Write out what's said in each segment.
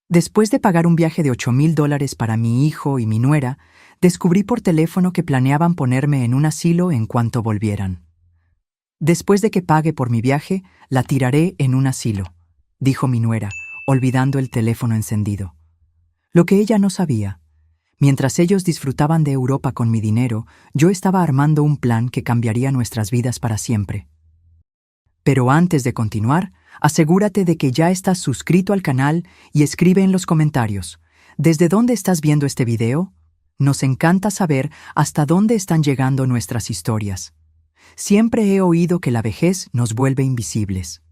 Después de pagar un viaje de $8,000 para mi hijo y mi nuera, descubrí por teléfono que planeaban ponerme en un asilo en cuanto volvieran. Después de que pague por mi viaje, la tiraré en un asilo, dijo mi nuera, olvidando el teléfono encendido. Lo que ella no sabía, mientras ellos disfrutaban de Europa con mi dinero, yo estaba armando un plan que cambiaría nuestras vidas para siempre. Pero antes de continuar, asegúrate de que ya estás suscrito al canal y escribe en los comentarios, ¿desde dónde estás viendo este video? Nos encanta saber hasta dónde están llegando nuestras historias. Siempre he oído que la vejez nos vuelve invisibles.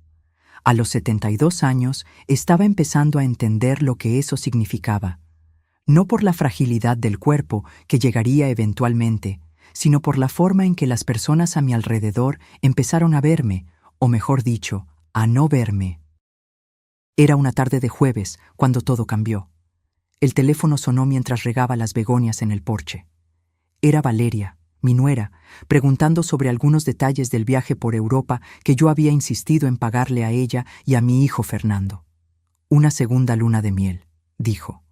A los 72 años estaba empezando a entender lo que eso significaba. No por la fragilidad del cuerpo, que llegaría eventualmente, sino por la forma en que las personas a mi alrededor empezaron a verme, o mejor dicho, a no verme. Era una tarde de jueves cuando todo cambió. El teléfono sonó mientras regaba las begonias en el porche. Era Valeria, mi nuera, preguntando sobre algunos detalles del viaje por Europa que yo había insistido en pagarle a ella y a mi hijo Fernando. Una segunda luna de miel, dijo.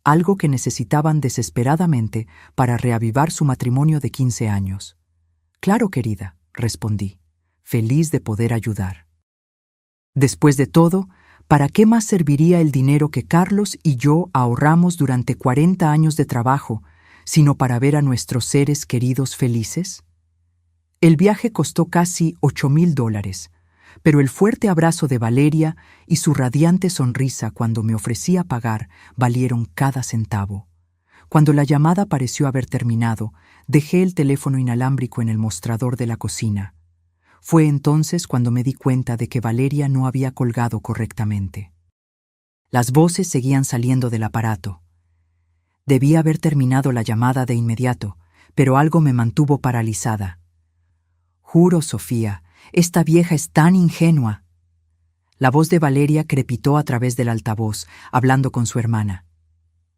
Algo que necesitaban desesperadamente para reavivar su matrimonio de 15 años. Claro, querida, respondí, feliz de poder ayudar. Después de todo, ¿para qué más serviría el dinero que Carlos y yo ahorramos durante 40 años de trabajo, sino para ver a nuestros seres queridos felices? El viaje costó casi $8,000, pero el fuerte abrazo de Valeria y su radiante sonrisa cuando me ofrecía pagar valieron cada centavo. Cuando la llamada pareció haber terminado, dejé el teléfono inalámbrico en el mostrador de la cocina. Fue entonces cuando me di cuenta de que Valeria no había colgado correctamente. Las voces seguían saliendo del aparato. Debía haber terminado la llamada de inmediato, pero algo me mantuvo paralizada. Juro, Sofía, esta vieja es tan ingenua. La voz de Valeria crepitó a través del altavoz, hablando con su hermana.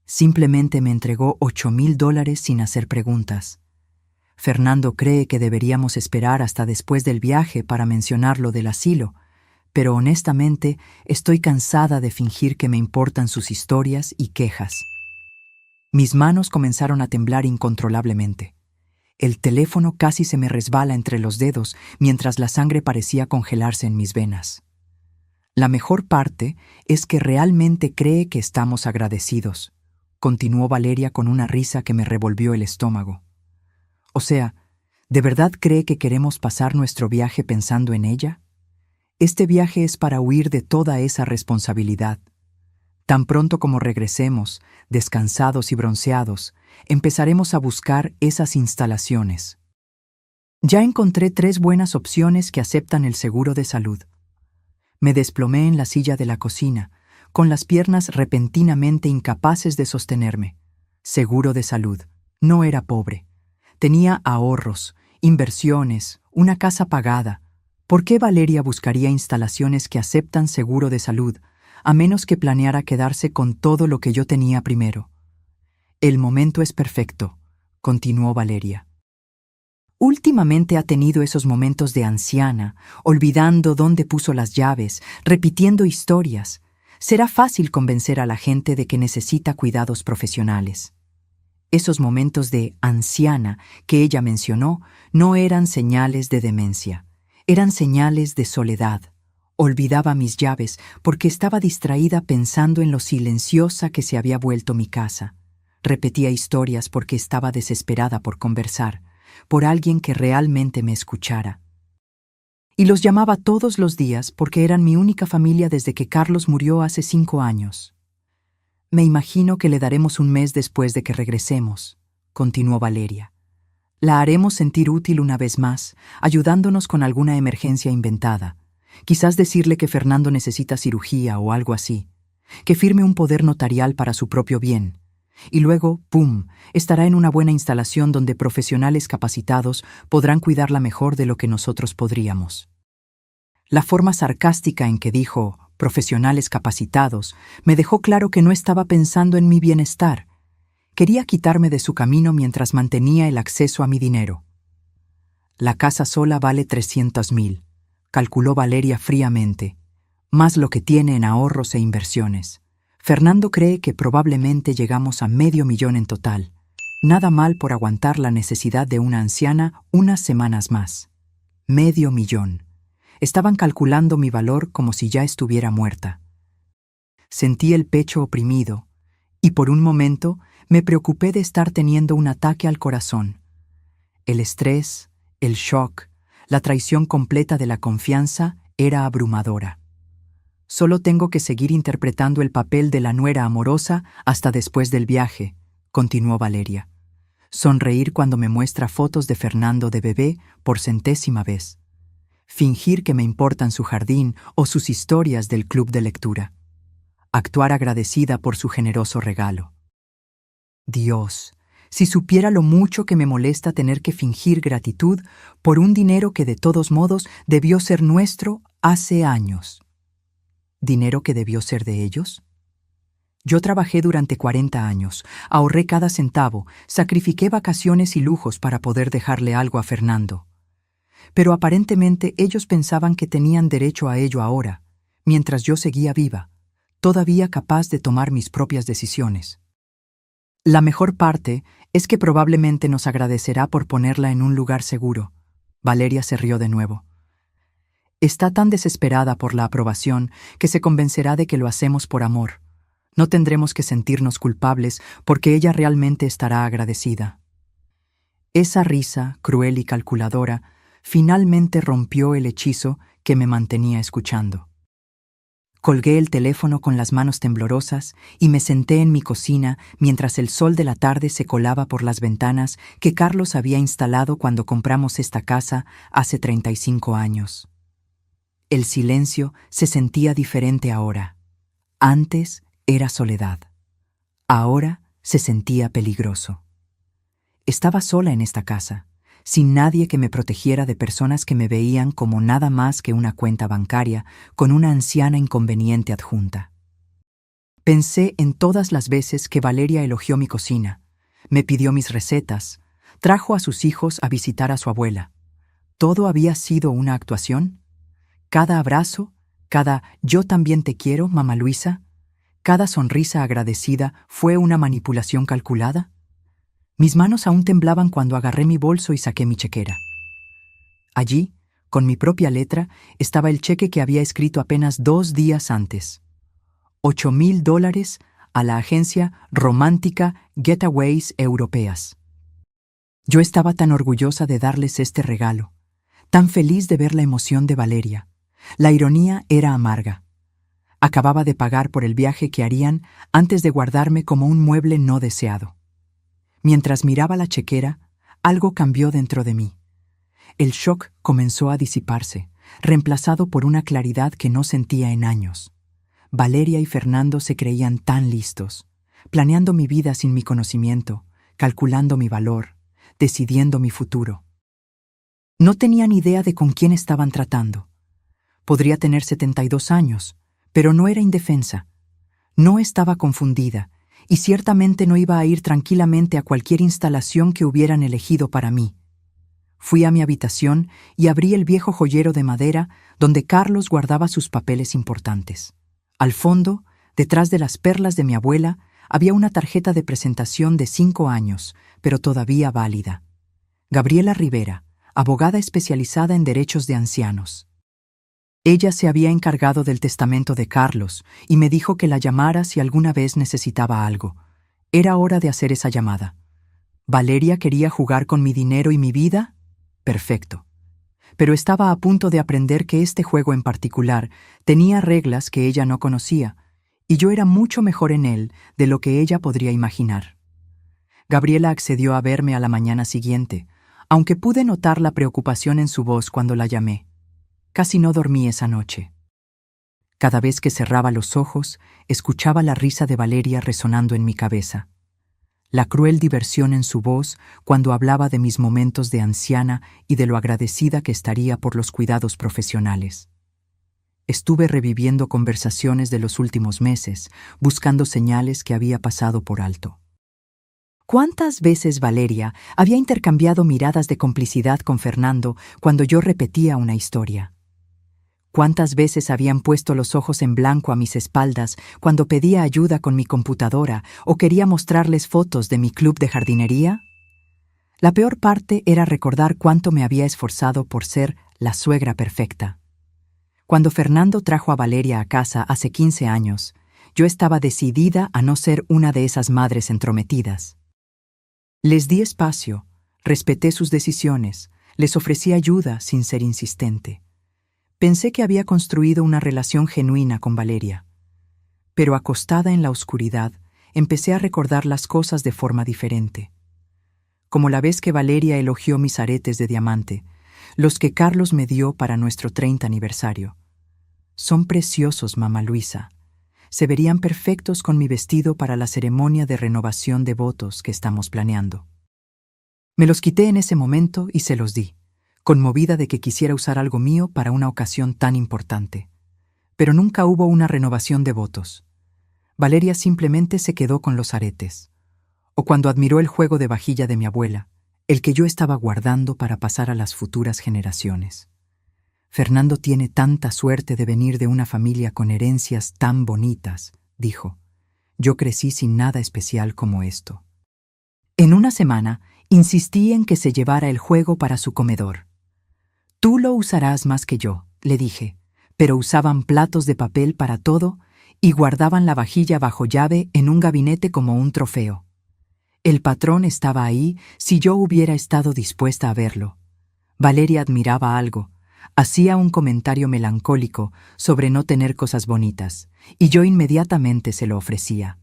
Simplemente me entregó $8,000 sin hacer preguntas. Fernando cree que deberíamos esperar hasta después del viaje para mencionar lo del asilo, pero honestamente estoy cansada de fingir que me importan sus historias y quejas. Mis manos comenzaron a temblar incontrolablemente. El teléfono casi se me resbala entre los dedos mientras la sangre parecía congelarse en mis venas. La mejor parte es que realmente cree que estamos agradecidos, continuó Valeria con una risa que me revolvió el estómago. O sea, ¿de verdad cree que queremos pasar nuestro viaje pensando en ella? Este viaje es para huir de toda esa responsabilidad. Tan pronto como regresemos, descansados y bronceados, empezaremos a buscar esas instalaciones. Ya encontré 3 buenas opciones que aceptan el seguro de salud. Me desplomé en la silla de la cocina, con las piernas repentinamente incapaces de sostenerme. Seguro de salud. No era pobre. Tenía ahorros, inversiones, una casa pagada. ¿Por qué Valeria buscaría instalaciones que aceptan seguro de salud, a menos que planeara quedarse con todo lo que yo tenía primero? El momento es perfecto, continuó Valeria. Últimamente ha tenido esos momentos de anciana, olvidando dónde puso las llaves, repitiendo historias. Será fácil convencer a la gente de que necesita cuidados profesionales. Esos momentos de anciana que ella mencionó no eran señales de demencia, eran señales de soledad. Olvidaba mis llaves porque estaba distraída pensando en lo silenciosa que se había vuelto mi casa. Repetía historias porque estaba desesperada por conversar, por alguien que realmente me escuchara. Y los llamaba todos los días porque eran mi única familia desde que Carlos murió hace 5 años. Me imagino que le daremos un mes después de que regresemos, continuó Valeria. La haremos sentir útil una vez más, ayudándonos con alguna emergencia inventada. Quizás decirle que Fernando necesita cirugía o algo así, que firme un poder notarial para su propio bien. Y luego, ¡pum!, estará en una buena instalación donde profesionales capacitados podrán cuidarla mejor de lo que nosotros podríamos. La forma sarcástica en que dijo «profesionales capacitados» me dejó claro que no estaba pensando en mi bienestar. Quería quitarme de su camino mientras mantenía el acceso a mi dinero. La casa sola vale 300,000, calculó Valeria fríamente, más lo que tiene en ahorros e inversiones. Fernando cree que probablemente llegamos a $500,000 en total. Nada mal por aguantar la necesidad de una anciana unas semanas más. $500,000. Estaban calculando mi valor como si ya estuviera muerta. Sentí el pecho oprimido, y por un momento me preocupé de estar teniendo un ataque al corazón. El estrés, el shock, la traición completa de la confianza era abrumadora. Solo tengo que seguir interpretando el papel de la nuera amorosa hasta después del viaje, continuó Valeria. Sonreír cuando me muestra fotos de Fernando de bebé por 100ª vez. Fingir que me importan su jardín o sus historias del club de lectura. Actuar agradecida por su generoso regalo. Dios, si supiera lo mucho que me molesta tener que fingir gratitud por un dinero que de todos modos debió ser nuestro hace años. ¿Dinero que debió ser de ellos? Yo trabajé durante 40 años, ahorré cada centavo, sacrifiqué vacaciones y lujos para poder dejarle algo a Fernando. Pero aparentemente ellos pensaban que tenían derecho a ello ahora, mientras yo seguía viva, todavía capaz de tomar mis propias decisiones. La mejor parte es que probablemente nos agradecerá por ponerla en un lugar seguro. Valeria se rió de nuevo. Está tan desesperada por la aprobación que se convencerá de que lo hacemos por amor. No tendremos que sentirnos culpables porque ella realmente estará agradecida. Esa risa, cruel y calculadora, finalmente rompió el hechizo que me mantenía escuchando. Colgué el teléfono con las manos temblorosas y me senté en mi cocina mientras el sol de la tarde se colaba por las ventanas que Carlos había instalado cuando compramos esta casa hace 35 años. El silencio se sentía diferente ahora. Antes era soledad. Ahora se sentía peligroso. Estaba sola en esta casa, sin nadie que me protegiera de personas que me veían como nada más que una cuenta bancaria con una anciana inconveniente adjunta. Pensé en todas las veces que Valeria elogió mi cocina, me pidió mis recetas, trajo a sus hijos a visitar a su abuela. ¿Todo había sido una actuación? Cada abrazo, cada «yo también te quiero, mamá Luisa», cada sonrisa agradecida fue una manipulación calculada. Mis manos aún temblaban cuando agarré mi bolso y saqué mi chequera. Allí, con mi propia letra, estaba el cheque que había escrito apenas 2 días antes. $8,000 a la agencia romántica Getaways Europeas. Yo estaba tan orgullosa de darles este regalo, tan feliz de ver la emoción de Valeria. La ironía era amarga. Acababa de pagar por el viaje que harían antes de guardarme como un mueble no deseado. Mientras miraba la chequera, algo cambió dentro de mí. El shock comenzó a disiparse, reemplazado por una claridad que no sentía en años. Valeria y Fernando se creían tan listos, planeando mi vida sin mi conocimiento, calculando mi valor, decidiendo mi futuro. No tenían idea de con quién estaban tratando. Podría tener 72 años, pero no era indefensa. No estaba confundida, y ciertamente no iba a ir tranquilamente a cualquier instalación que hubieran elegido para mí. Fui a mi habitación y abrí el viejo joyero de madera donde Carlos guardaba sus papeles importantes. Al fondo, detrás de las perlas de mi abuela, había una tarjeta de presentación de 5 años, pero todavía válida. Gabriela Rivera, abogada especializada en derechos de ancianos. Ella se había encargado del testamento de Carlos y me dijo que la llamara si alguna vez necesitaba algo. Era hora de hacer esa llamada. ¿Valeria quería jugar con mi dinero y mi vida? Perfecto. Pero estaba a punto de aprender que este juego en particular tenía reglas que ella no conocía, y yo era mucho mejor en él de lo que ella podría imaginar. Gabriela accedió a verme a la mañana siguiente, aunque pude notar la preocupación en su voz cuando la llamé. Casi no dormí esa noche. Cada vez que cerraba los ojos, escuchaba la risa de Valeria resonando en mi cabeza. La cruel diversión en su voz cuando hablaba de mis momentos de anciana y de lo agradecida que estaría por los cuidados profesionales. Estuve reviviendo conversaciones de los últimos meses, buscando señales que había pasado por alto. ¿Cuántas veces Valeria había intercambiado miradas de complicidad con Fernando cuando yo repetía una historia? ¿Cuántas veces habían puesto los ojos en blanco a mis espaldas cuando pedía ayuda con mi computadora o quería mostrarles fotos de mi club de jardinería? La peor parte era recordar cuánto me había esforzado por ser la suegra perfecta. Cuando Fernando trajo a Valeria a casa hace 15 años, yo estaba decidida a no ser una de esas madres entrometidas. Les di espacio, respeté sus decisiones, les ofrecí ayuda sin ser insistente. Pensé que había construido una relación genuina con Valeria. Pero acostada en la oscuridad, empecé a recordar las cosas de forma diferente. Como la vez que Valeria elogió mis aretes de diamante, los que Carlos me dio para nuestro 30 aniversario. Son preciosos, mamá Luisa. Se verían perfectos con mi vestido para la ceremonia de renovación de votos que estamos planeando. Me los quité en ese momento y se los di, conmovida de que quisiera usar algo mío para una ocasión tan importante. Pero nunca hubo una renovación de votos. Valeria simplemente se quedó con los aretes. O cuando admiró el juego de vajilla de mi abuela, el que yo estaba guardando para pasar a las futuras generaciones. Fernando tiene tanta suerte de venir de una familia con herencias tan bonitas, dijo. Yo crecí sin nada especial como esto. En una semana, insistí en que se llevara el juego para su comedor. Tú lo usarás más que yo, le dije, pero usaban platos de papel para todo y guardaban la vajilla bajo llave en un gabinete como un trofeo. El patrón estaba ahí si yo hubiera estado dispuesta a verlo. Valeria admiraba algo, hacía un comentario melancólico sobre no tener cosas bonitas, y yo inmediatamente se lo ofrecía.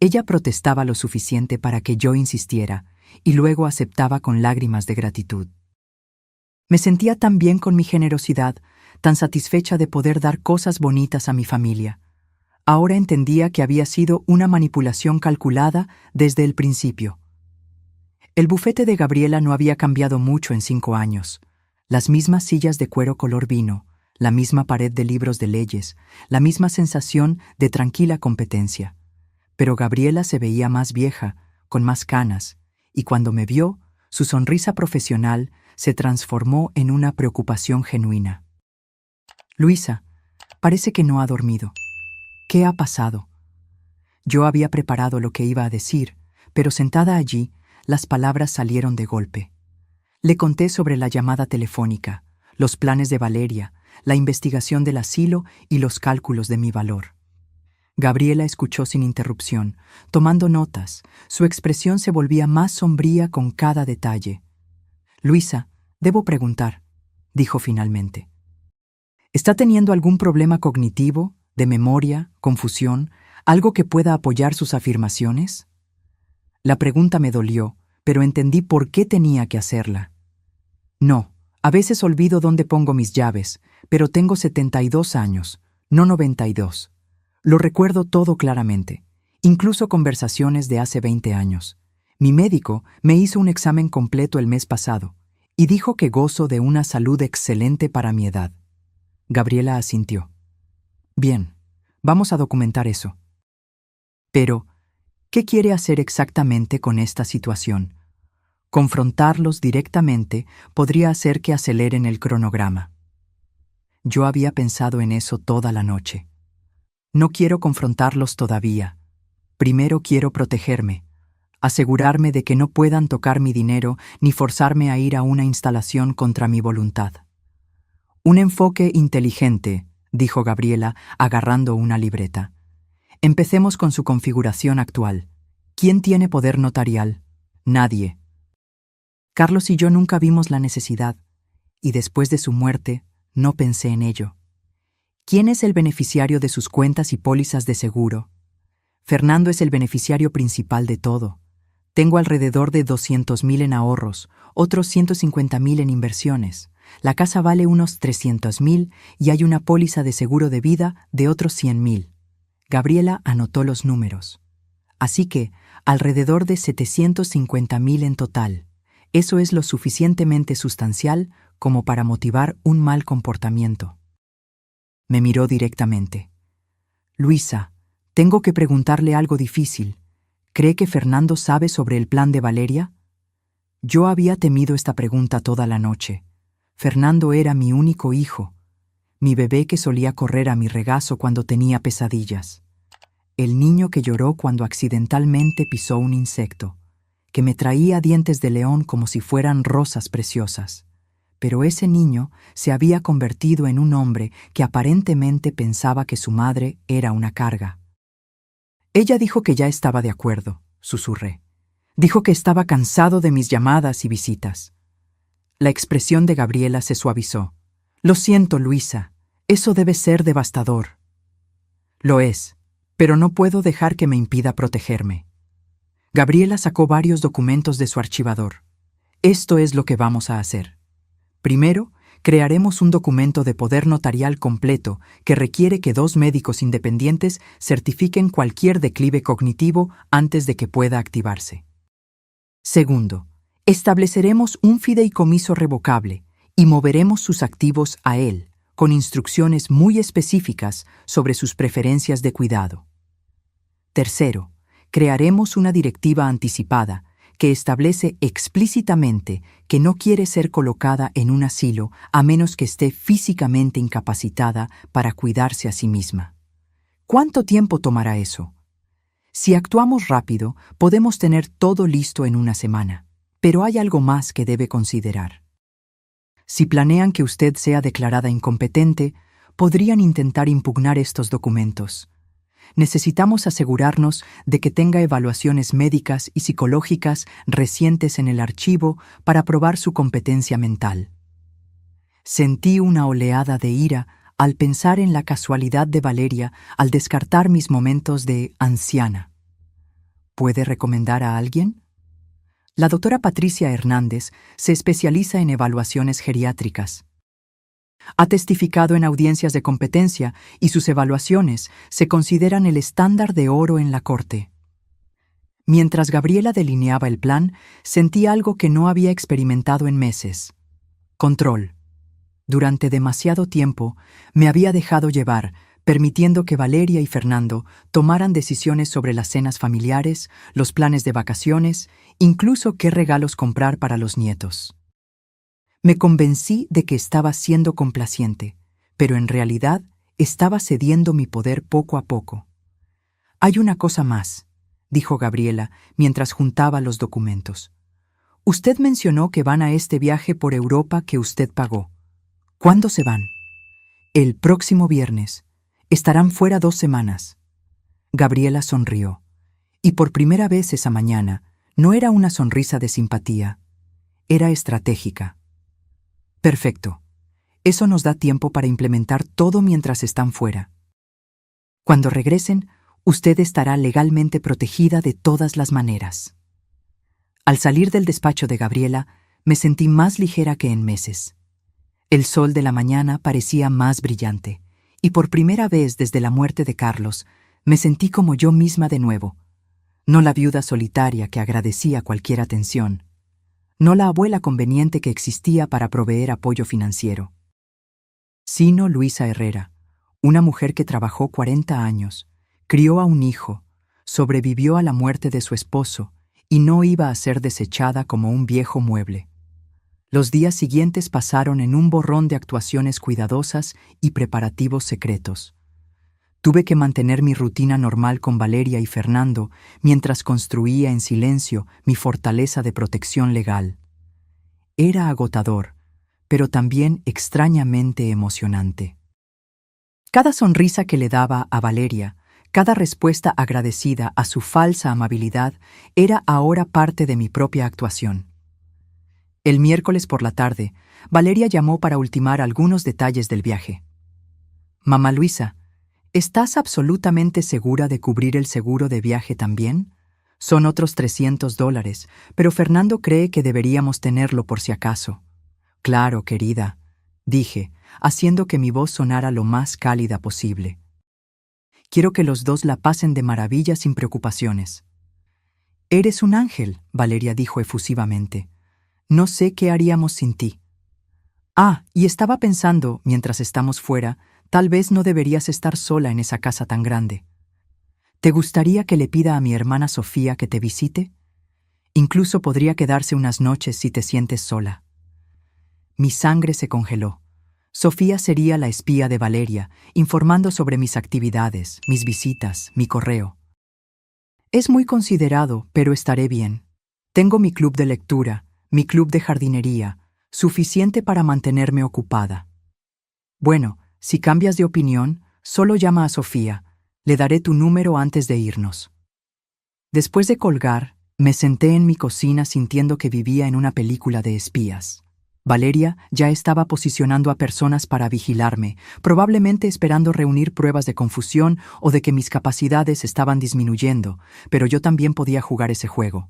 Ella protestaba lo suficiente para que yo insistiera, y luego aceptaba con lágrimas de gratitud. Me sentía tan bien con mi generosidad, tan satisfecha de poder dar cosas bonitas a mi familia. Ahora entendía que había sido una manipulación calculada desde el principio. El bufete de Gabriela no había cambiado mucho en 5 años. Las mismas sillas de cuero color vino, la misma pared de libros de leyes, la misma sensación de tranquila competencia. Pero Gabriela se veía más vieja, con más canas, y cuando me vio, su sonrisa profesional se transformó en una preocupación genuina. Luisa, parece que no ha dormido. ¿Qué ha pasado? Yo había preparado lo que iba a decir, pero sentada allí, las palabras salieron de golpe. Le conté sobre la llamada telefónica, los planes de Valeria, la investigación del asilo y los cálculos de mi valor. Gabriela escuchó sin interrupción, tomando notas. Su expresión se volvía más sombría con cada detalle. Luisa, debo preguntar, dijo finalmente. ¿Está teniendo algún problema cognitivo, de memoria, confusión, algo que pueda apoyar sus afirmaciones? La pregunta me dolió, pero entendí por qué tenía que hacerla. No, a veces olvido dónde pongo mis llaves, pero tengo 72 años, no 92. Lo recuerdo todo claramente, incluso conversaciones de hace 20 años. Mi médico me hizo un examen completo el mes pasado y dijo que gozo de una salud excelente para mi edad. Gabriela asintió. Bien, vamos a documentar eso. Pero, ¿qué quiere hacer exactamente con esta situación? Confrontarlos directamente podría hacer que aceleren el cronograma. Yo había pensado en eso toda la noche. No quiero confrontarlos todavía. Primero quiero protegerme, asegurarme de que no puedan tocar mi dinero ni forzarme a ir a una instalación contra mi voluntad. Un enfoque inteligente, dijo Gabriela, agarrando una libreta. Empecemos con su configuración actual. ¿Quién tiene poder notarial? Nadie. Carlos y yo nunca vimos la necesidad, y después de su muerte, no pensé en ello. ¿Quién es el beneficiario de sus cuentas y pólizas de seguro? Fernando es el beneficiario principal de todo. Tengo alrededor de 200,000 en ahorros, otros 150,000 en inversiones. La casa vale unos 300,000 y hay una póliza de seguro de vida de otros 100,000. Gabriela anotó los números. Así que, alrededor de 750,000 en total. Eso es lo suficientemente sustancial como para motivar un mal comportamiento. Me miró directamente. Luisa, tengo que preguntarle algo difícil. ¿Cree que Fernando sabe sobre el plan de Valeria? Yo había temido esta pregunta toda la noche. Fernando era mi único hijo. mi bebé que solía correr a mi regazo cuando tenía pesadillas, el niño que lloró cuando accidentalmente pisó un insecto, que me traía dientes de león como si fueran rosas preciosas. Pero ese niño se había convertido en un hombre que aparentemente pensaba que su madre era una carga. Ella dijo que ya estaba de acuerdo, susurré. Dijo que estaba cansado de mis llamadas y visitas. La expresión de Gabriela se suavizó. Lo siento, Luisa, eso debe ser devastador. Lo es, pero no puedo dejar que me impida protegerme. Gabriela sacó varios documentos de su archivador. Esto es lo que vamos a hacer. Primero, crearemos un documento de poder notarial completo que requiere que 2 médicos independientes certifiquen cualquier declive cognitivo antes de que pueda activarse. Segundo, estableceremos un fideicomiso revocable y moveremos sus activos a él, con instrucciones muy específicas sobre sus preferencias de cuidado. Tercero, crearemos una directiva anticipada que establece explícitamente que no quiere ser colocada en un asilo a menos que esté físicamente incapacitada para cuidarse a sí misma. ¿Cuánto tiempo tomará eso? Si actuamos rápido, podemos tener todo listo en una semana, pero hay algo más que debe considerar. Si planean que usted sea declarada incompetente, podrían intentar impugnar estos documentos. Necesitamos asegurarnos de que tenga evaluaciones médicas y psicológicas recientes en el archivo para probar su competencia mental. Sentí una oleada de ira al pensar en la casualidad de Valeria al descartar mis momentos de anciana. ¿Puede recomendar a alguien? La doctora Patricia Hernández se especializa en evaluaciones geriátricas. Ha testificado en audiencias de competencia y sus evaluaciones se consideran el estándar de oro en la corte. Mientras Gabriela delineaba el plan, sentí algo que no había experimentado en meses. Control. Durante demasiado tiempo me había dejado llevar, permitiendo que Valeria y Fernando tomaran decisiones sobre las cenas familiares, los planes de vacaciones, incluso qué regalos comprar para los nietos. Me convencí de que estaba siendo complaciente, pero en realidad estaba cediendo mi poder poco a poco. Hay una cosa más, dijo Gabriela mientras juntaba los documentos. Usted mencionó que van a este viaje por Europa que usted pagó. ¿Cuándo se van? El próximo viernes. Estarán fuera 2 semanas. Gabriela sonrió, y por primera vez esa mañana no era una sonrisa de simpatía, era estratégica. Perfecto. Eso nos da tiempo para implementar todo mientras están fuera. Cuando regresen, usted estará legalmente protegida de todas las maneras. Al salir del despacho de Gabriela, me sentí más ligera que en meses. El sol de la mañana parecía más brillante, y por primera vez desde la muerte de Carlos, me sentí como yo misma de nuevo. No la viuda solitaria que agradecía cualquier atención. No la abuela conveniente que existía para proveer apoyo financiero. Sino Luisa Herrera, una mujer que trabajó 40 años, crió a un hijo, sobrevivió a la muerte de su esposo y no iba a ser desechada como un viejo mueble. Los días siguientes pasaron en un borrón de actuaciones cuidadosas y preparativos secretos. Tuve que mantener mi rutina normal con Valeria y Fernando mientras construía en silencio mi fortaleza de protección legal. Era agotador, pero también extrañamente emocionante. Cada sonrisa que le daba a Valeria, cada respuesta agradecida a su falsa amabilidad, era ahora parte de mi propia actuación. El miércoles por la tarde, Valeria llamó para ultimar algunos detalles del viaje. «Mamá Luisa, ¿estás absolutamente segura de cubrir el seguro de viaje también? Son otros $300, pero Fernando cree que deberíamos tenerlo por si acaso». «Claro, querida», dije, haciendo que mi voz sonara lo más cálida posible. «Quiero que los dos la pasen de maravilla sin preocupaciones». «Eres un ángel», Valeria dijo efusivamente. «No sé qué haríamos sin ti». «Ah, y estaba pensando, mientras estamos fuera, tal vez no deberías estar sola en esa casa tan grande. ¿Te gustaría que le pida a mi hermana Sofía que te visite? Incluso podría quedarse unas noches si te sientes sola». Mi sangre se congeló. Sofía sería la espía de Valeria, informando sobre mis actividades, mis visitas, mi correo. Es muy considerado, pero estaré bien. Tengo mi club de lectura, mi club de jardinería, suficiente para mantenerme ocupada. Bueno, si cambias de opinión, solo llama a Sofía. Le daré tu número antes de irnos. Después de colgar, me senté en mi cocina sintiendo que vivía en una película de espías. Valeria ya estaba posicionando a personas para vigilarme, probablemente esperando reunir pruebas de confusión o de que mis capacidades estaban disminuyendo, pero yo también podía jugar ese juego.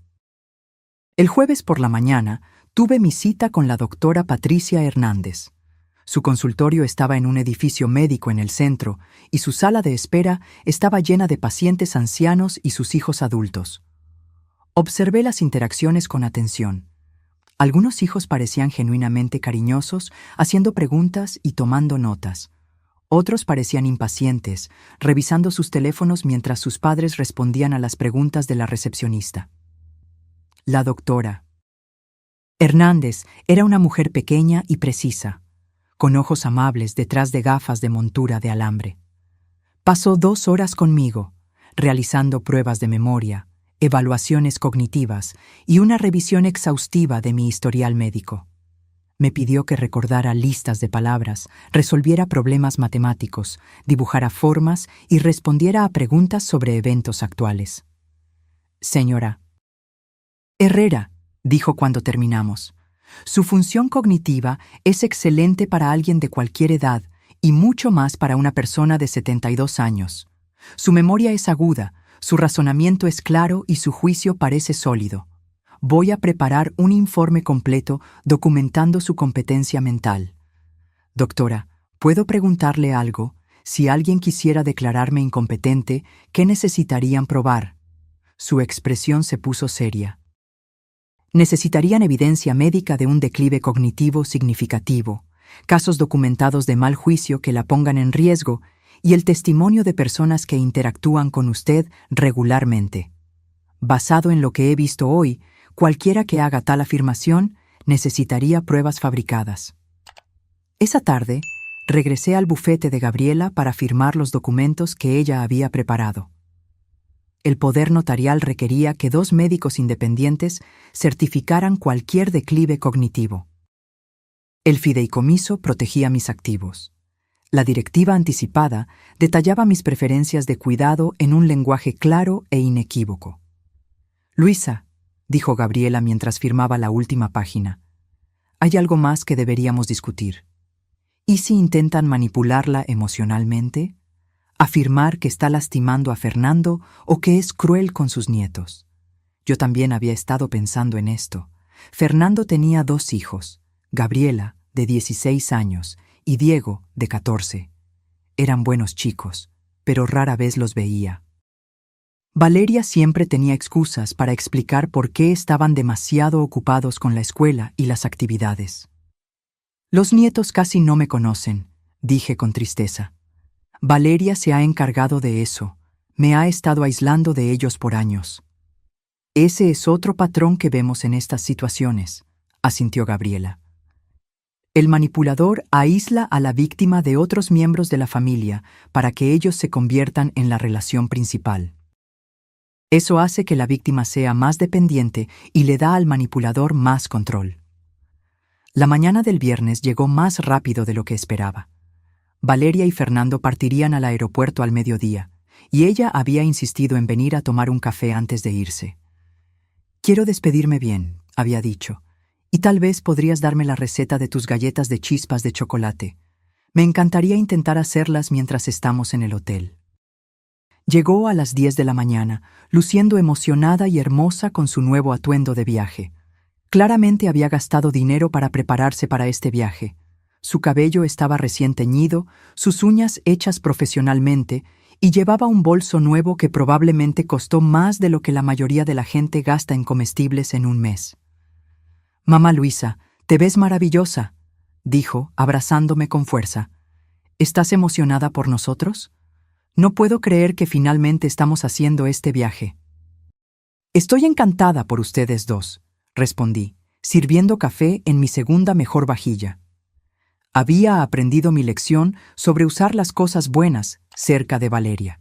El jueves por la mañana tuve mi cita con la doctora Patricia Hernández. Su consultorio estaba en un edificio médico en el centro y su sala de espera estaba llena de pacientes ancianos y sus hijos adultos. Observé las interacciones con atención. Algunos hijos parecían genuinamente cariñosos, haciendo preguntas y tomando notas. Otros parecían impacientes, revisando sus teléfonos mientras sus padres respondían a las preguntas de la recepcionista. La doctora Hernández era una mujer pequeña y precisa, con ojos amables detrás de gafas de montura de alambre. Pasó 2 horas conmigo, realizando pruebas de memoria, evaluaciones cognitivas y una revisión exhaustiva de mi historial médico. Me pidió que recordara listas de palabras, resolviera problemas matemáticos, dibujara formas y respondiera a preguntas sobre eventos actuales. Señora Herrera, dijo cuando terminamos, su función cognitiva es excelente para alguien de cualquier edad y mucho más para una persona de 72 años. Su memoria es aguda, su razonamiento es claro y su juicio parece sólido. Voy a preparar un informe completo documentando su competencia mental. Doctora, ¿puedo preguntarle algo? Si alguien quisiera declararme incompetente, ¿qué necesitarían probar? Su expresión se puso seria. Necesitarían evidencia médica de un declive cognitivo significativo, casos documentados de mal juicio que la pongan en riesgo y el testimonio de personas que interactúan con usted regularmente. Basado en lo que he visto hoy, cualquiera que haga tal afirmación necesitaría pruebas fabricadas. Esa tarde, regresé al bufete de Gabriela para firmar los documentos que ella había preparado. El poder notarial requería que 2 médicos independientes certificaran cualquier declive cognitivo. El fideicomiso protegía mis activos. La directiva anticipada detallaba mis preferencias de cuidado en un lenguaje claro e inequívoco. Luisa, dijo Gabriela mientras firmaba la última página, hay algo más que deberíamos discutir. ¿Y si intentan manipularla emocionalmente? Afirmar que está lastimando a Fernando o que es cruel con sus nietos. Yo también había estado pensando en esto. Fernando tenía 2 hijos, Gabriela, de 16 años, y Diego, de 14. Eran buenos chicos, pero rara vez los veía. Valeria siempre tenía excusas para explicar por qué estaban demasiado ocupados con la escuela y las actividades. Los nietos casi no me conocen, dije con tristeza. Valeria se ha encargado de eso. Me ha estado aislando de ellos por años. Ese es otro patrón que vemos en estas situaciones, asintió Gabriela. El manipulador aísla a la víctima de otros miembros de la familia para que ellos se conviertan en la relación principal. Eso hace que la víctima sea más dependiente y le da al manipulador más control. La mañana del viernes llegó más rápido de lo que esperaba. Valeria y Fernando partirían al aeropuerto al mediodía, y ella había insistido en venir a tomar un café antes de irse. Quiero despedirme bien, había dicho, y tal vez podrías darme la receta de tus galletas de chispas de chocolate. Me encantaría intentar hacerlas mientras estamos en el hotel. Llegó a las 10 de la mañana, luciendo emocionada y hermosa con su nuevo atuendo de viaje. Claramente había gastado dinero para prepararse para este viaje. Su cabello estaba recién teñido, sus uñas hechas profesionalmente, y llevaba un bolso nuevo que probablemente costó más de lo que la mayoría de la gente gasta en comestibles en un mes. «Mamá Luisa, te ves maravillosa», dijo, abrazándome con fuerza. «¿Estás emocionada por nosotros? No puedo creer que finalmente estamos haciendo este viaje». «Estoy encantada por ustedes 2», respondí, sirviendo café en mi segunda mejor vajilla. Había aprendido mi lección sobre usar las cosas buenas cerca de Valeria.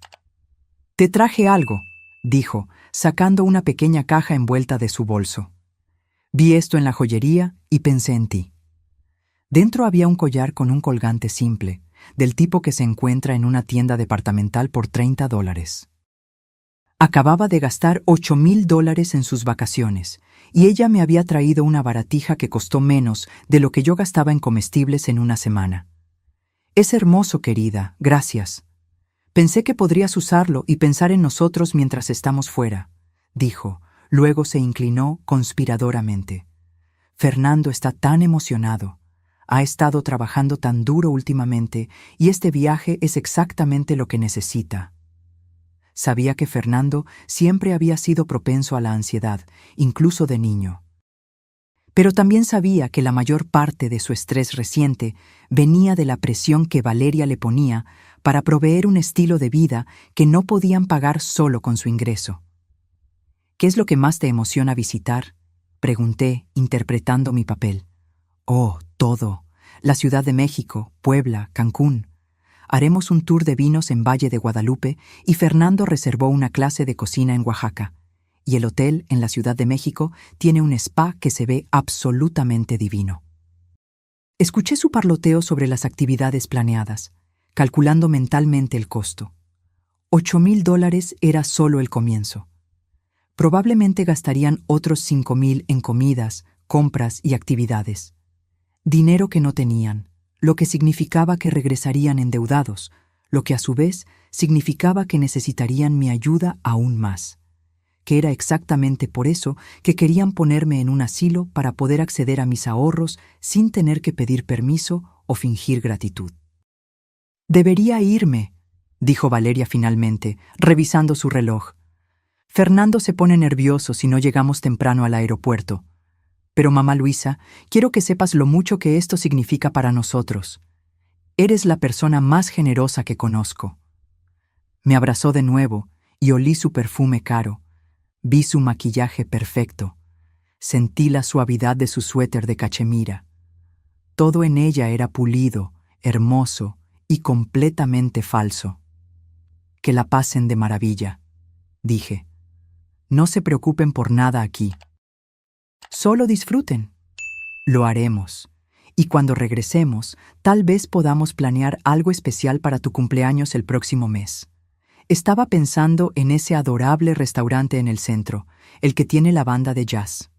«Te traje algo», dijo, sacando una pequeña caja envuelta de su bolso. «Vi esto en la joyería y pensé en ti». Dentro había un collar con un colgante simple, del tipo que se encuentra en una tienda departamental por $30. Acababa de gastar $8,000 en sus vacaciones, y ella me había traído una baratija que costó menos de lo que yo gastaba en comestibles en una semana. «Es hermoso, querida, gracias. Pensé que podrías usarlo y pensar en nosotros mientras estamos fuera», dijo. Luego se inclinó conspiradoramente. «Fernando está tan emocionado. Ha estado trabajando tan duro últimamente y este viaje es exactamente lo que necesita». Sabía que Fernando siempre había sido propenso a la ansiedad, incluso de niño. Pero también sabía que la mayor parte de su estrés reciente venía de la presión que Valeria le ponía para proveer un estilo de vida que no podían pagar solo con su ingreso. «¿Qué es lo que más te emociona visitar?», pregunté, interpretando mi papel. «Oh, todo. La Ciudad de México, Puebla, Cancún. Haremos un tour de vinos en Valle de Guadalupe y Fernando reservó una clase de cocina en Oaxaca. Y el hotel en la Ciudad de México tiene un spa que se ve absolutamente divino». Escuché su parloteo sobre las actividades planeadas, calculando mentalmente el costo. $8,000 era solo el comienzo. Probablemente gastarían otros $5,000 en comidas, compras y actividades. Dinero que no tenían, lo que significaba que regresarían endeudados, lo que a su vez significaba que necesitarían mi ayuda aún más, que era exactamente por eso que querían ponerme en un asilo para poder acceder a mis ahorros sin tener que pedir permiso o fingir gratitud. «Debería irme», dijo Valeria finalmente, revisando su reloj. «Fernando se pone nervioso si no llegamos temprano al aeropuerto. Pero mamá Luisa, quiero que sepas lo mucho que esto significa para nosotros. Eres la persona más generosa que conozco». Me abrazó de nuevo y olí su perfume caro. Vi su maquillaje perfecto. Sentí la suavidad de su suéter de cachemira. Todo en ella era pulido, hermoso y completamente falso. «Que la pasen de maravilla», dije. «No se preocupen por nada aquí. Solo disfruten». «Lo haremos. Y cuando regresemos, tal vez podamos planear algo especial para tu cumpleaños el próximo mes». Estaba pensando en ese adorable restaurante en el centro, el que tiene la banda de jazz.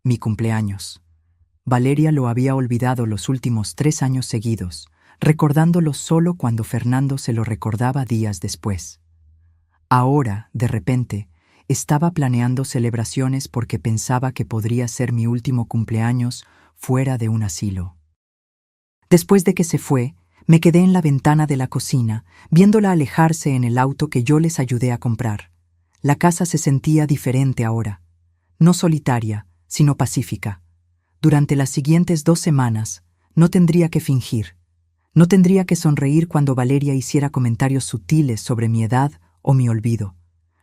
Mi cumpleaños. Valeria lo había olvidado los últimos 3 años seguidos, recordándolo solo cuando Fernando se lo recordaba días después. Ahora, de repente, estaba planeando celebraciones porque pensaba que podría ser mi último cumpleaños fuera de un asilo. Después de que se fue, me quedé en la ventana de la cocina, viéndola alejarse en el auto que yo les ayudé a comprar. La casa se sentía diferente ahora, no solitaria, sino pacífica. Durante las siguientes 2 semanas, no tendría que fingir. No tendría que sonreír cuando Valeria hiciera comentarios sutiles sobre mi edad o mi olvido.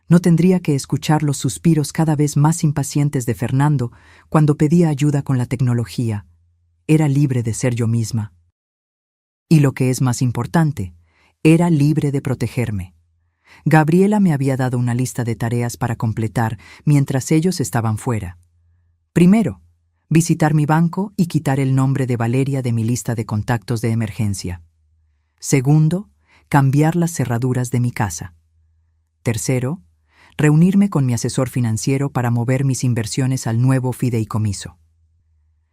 No tendría que escuchar los suspiros cada vez más impacientes de Fernando cuando pedía ayuda con la tecnología. Era libre de ser yo misma. Y lo que es más importante, era libre de protegerme. Gabriela me había dado una lista de tareas para completar mientras ellos estaban fuera. Primero, visitar mi banco y quitar el nombre de Valeria de mi lista de contactos de emergencia. Segundo, cambiar las cerraduras de mi casa. Tercero, reunirme con mi asesor financiero para mover mis inversiones al nuevo fideicomiso.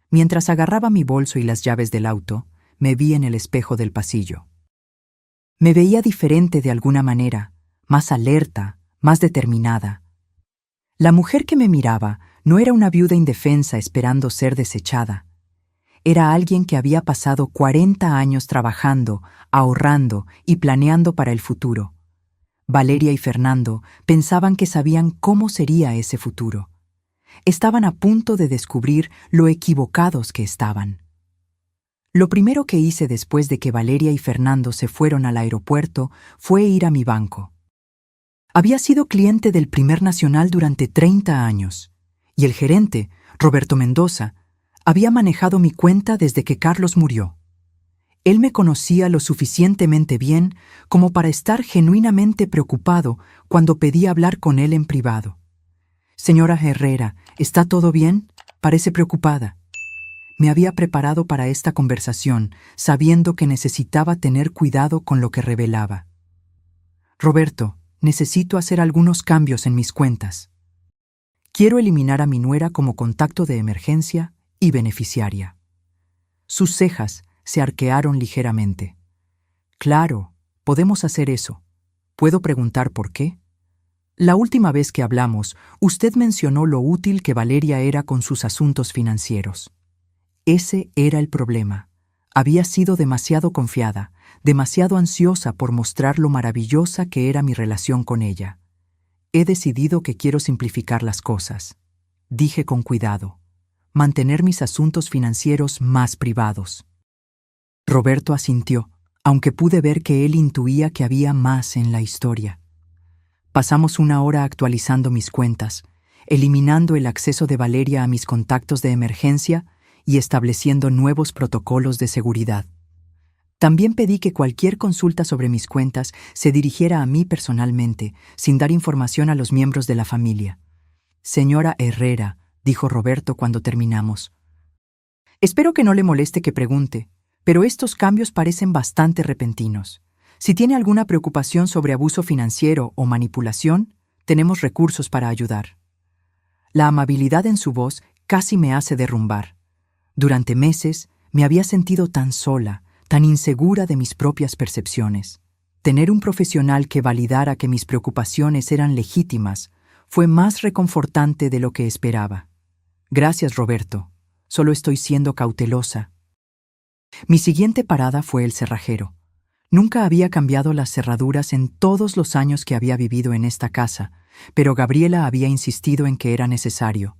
Mientras agarraba mi bolso y las llaves del auto, me vi en el espejo del pasillo. Me veía diferente de alguna manera, más alerta, más determinada. La mujer que me miraba no era una viuda indefensa esperando ser desechada. Era alguien que había pasado 40 años trabajando, ahorrando y planeando para el futuro. Valeria y Fernando pensaban que sabían cómo sería ese futuro. Estaban a punto de descubrir lo equivocados que estaban. Lo primero que hice después de que Valeria y Fernando se fueron al aeropuerto fue ir a mi banco. Había sido cliente del Primer Nacional durante 30 años, y el gerente, Roberto Mendoza, había manejado mi cuenta desde que Carlos murió. Él me conocía lo suficientemente bien como para estar genuinamente preocupado cuando pedí hablar con él en privado. «Señora Herrera, ¿está todo bien? Parece preocupada». Me había preparado para esta conversación, sabiendo que necesitaba tener cuidado con lo que revelaba. «Roberto, necesito hacer algunos cambios en mis cuentas. Quiero eliminar a mi nuera como contacto de emergencia y beneficiaria». Sus cejas se arquearon ligeramente. «Claro, podemos hacer eso. ¿Puedo preguntar por qué?» La última vez que hablamos, usted mencionó lo útil que Valeria era con sus asuntos financieros. Ese era el problema. Había sido demasiado confiada, demasiado ansiosa por mostrar lo maravillosa que era mi relación con ella. «He decidido que quiero simplificar las cosas», dije con cuidado. «Mantener mis asuntos financieros más privados». Roberto asintió, aunque pude ver que él intuía que había más en la historia. Pasamos una hora actualizando mis cuentas, eliminando el acceso de Valeria a mis contactos de emergencia y estableciendo nuevos protocolos de seguridad. También pedí que cualquier consulta sobre mis cuentas se dirigiera a mí personalmente, sin dar información a los miembros de la familia. «Señora Herrera», dijo Roberto cuando terminamos, «espero que no le moleste que pregunte, pero estos cambios parecen bastante repentinos. Si tiene alguna preocupación sobre abuso financiero o manipulación, tenemos recursos para ayudar». La amabilidad en su voz casi me hace derrumbar. Durante meses me había sentido tan sola, tan insegura de mis propias percepciones. Tener un profesional que validara que mis preocupaciones eran legítimas fue más reconfortante de lo que esperaba. «Gracias, Roberto. Solo estoy siendo cautelosa». Mi siguiente parada fue el cerrajero. Nunca había cambiado las cerraduras en todos los años que había vivido en esta casa, pero Gabriela había insistido en que era necesario.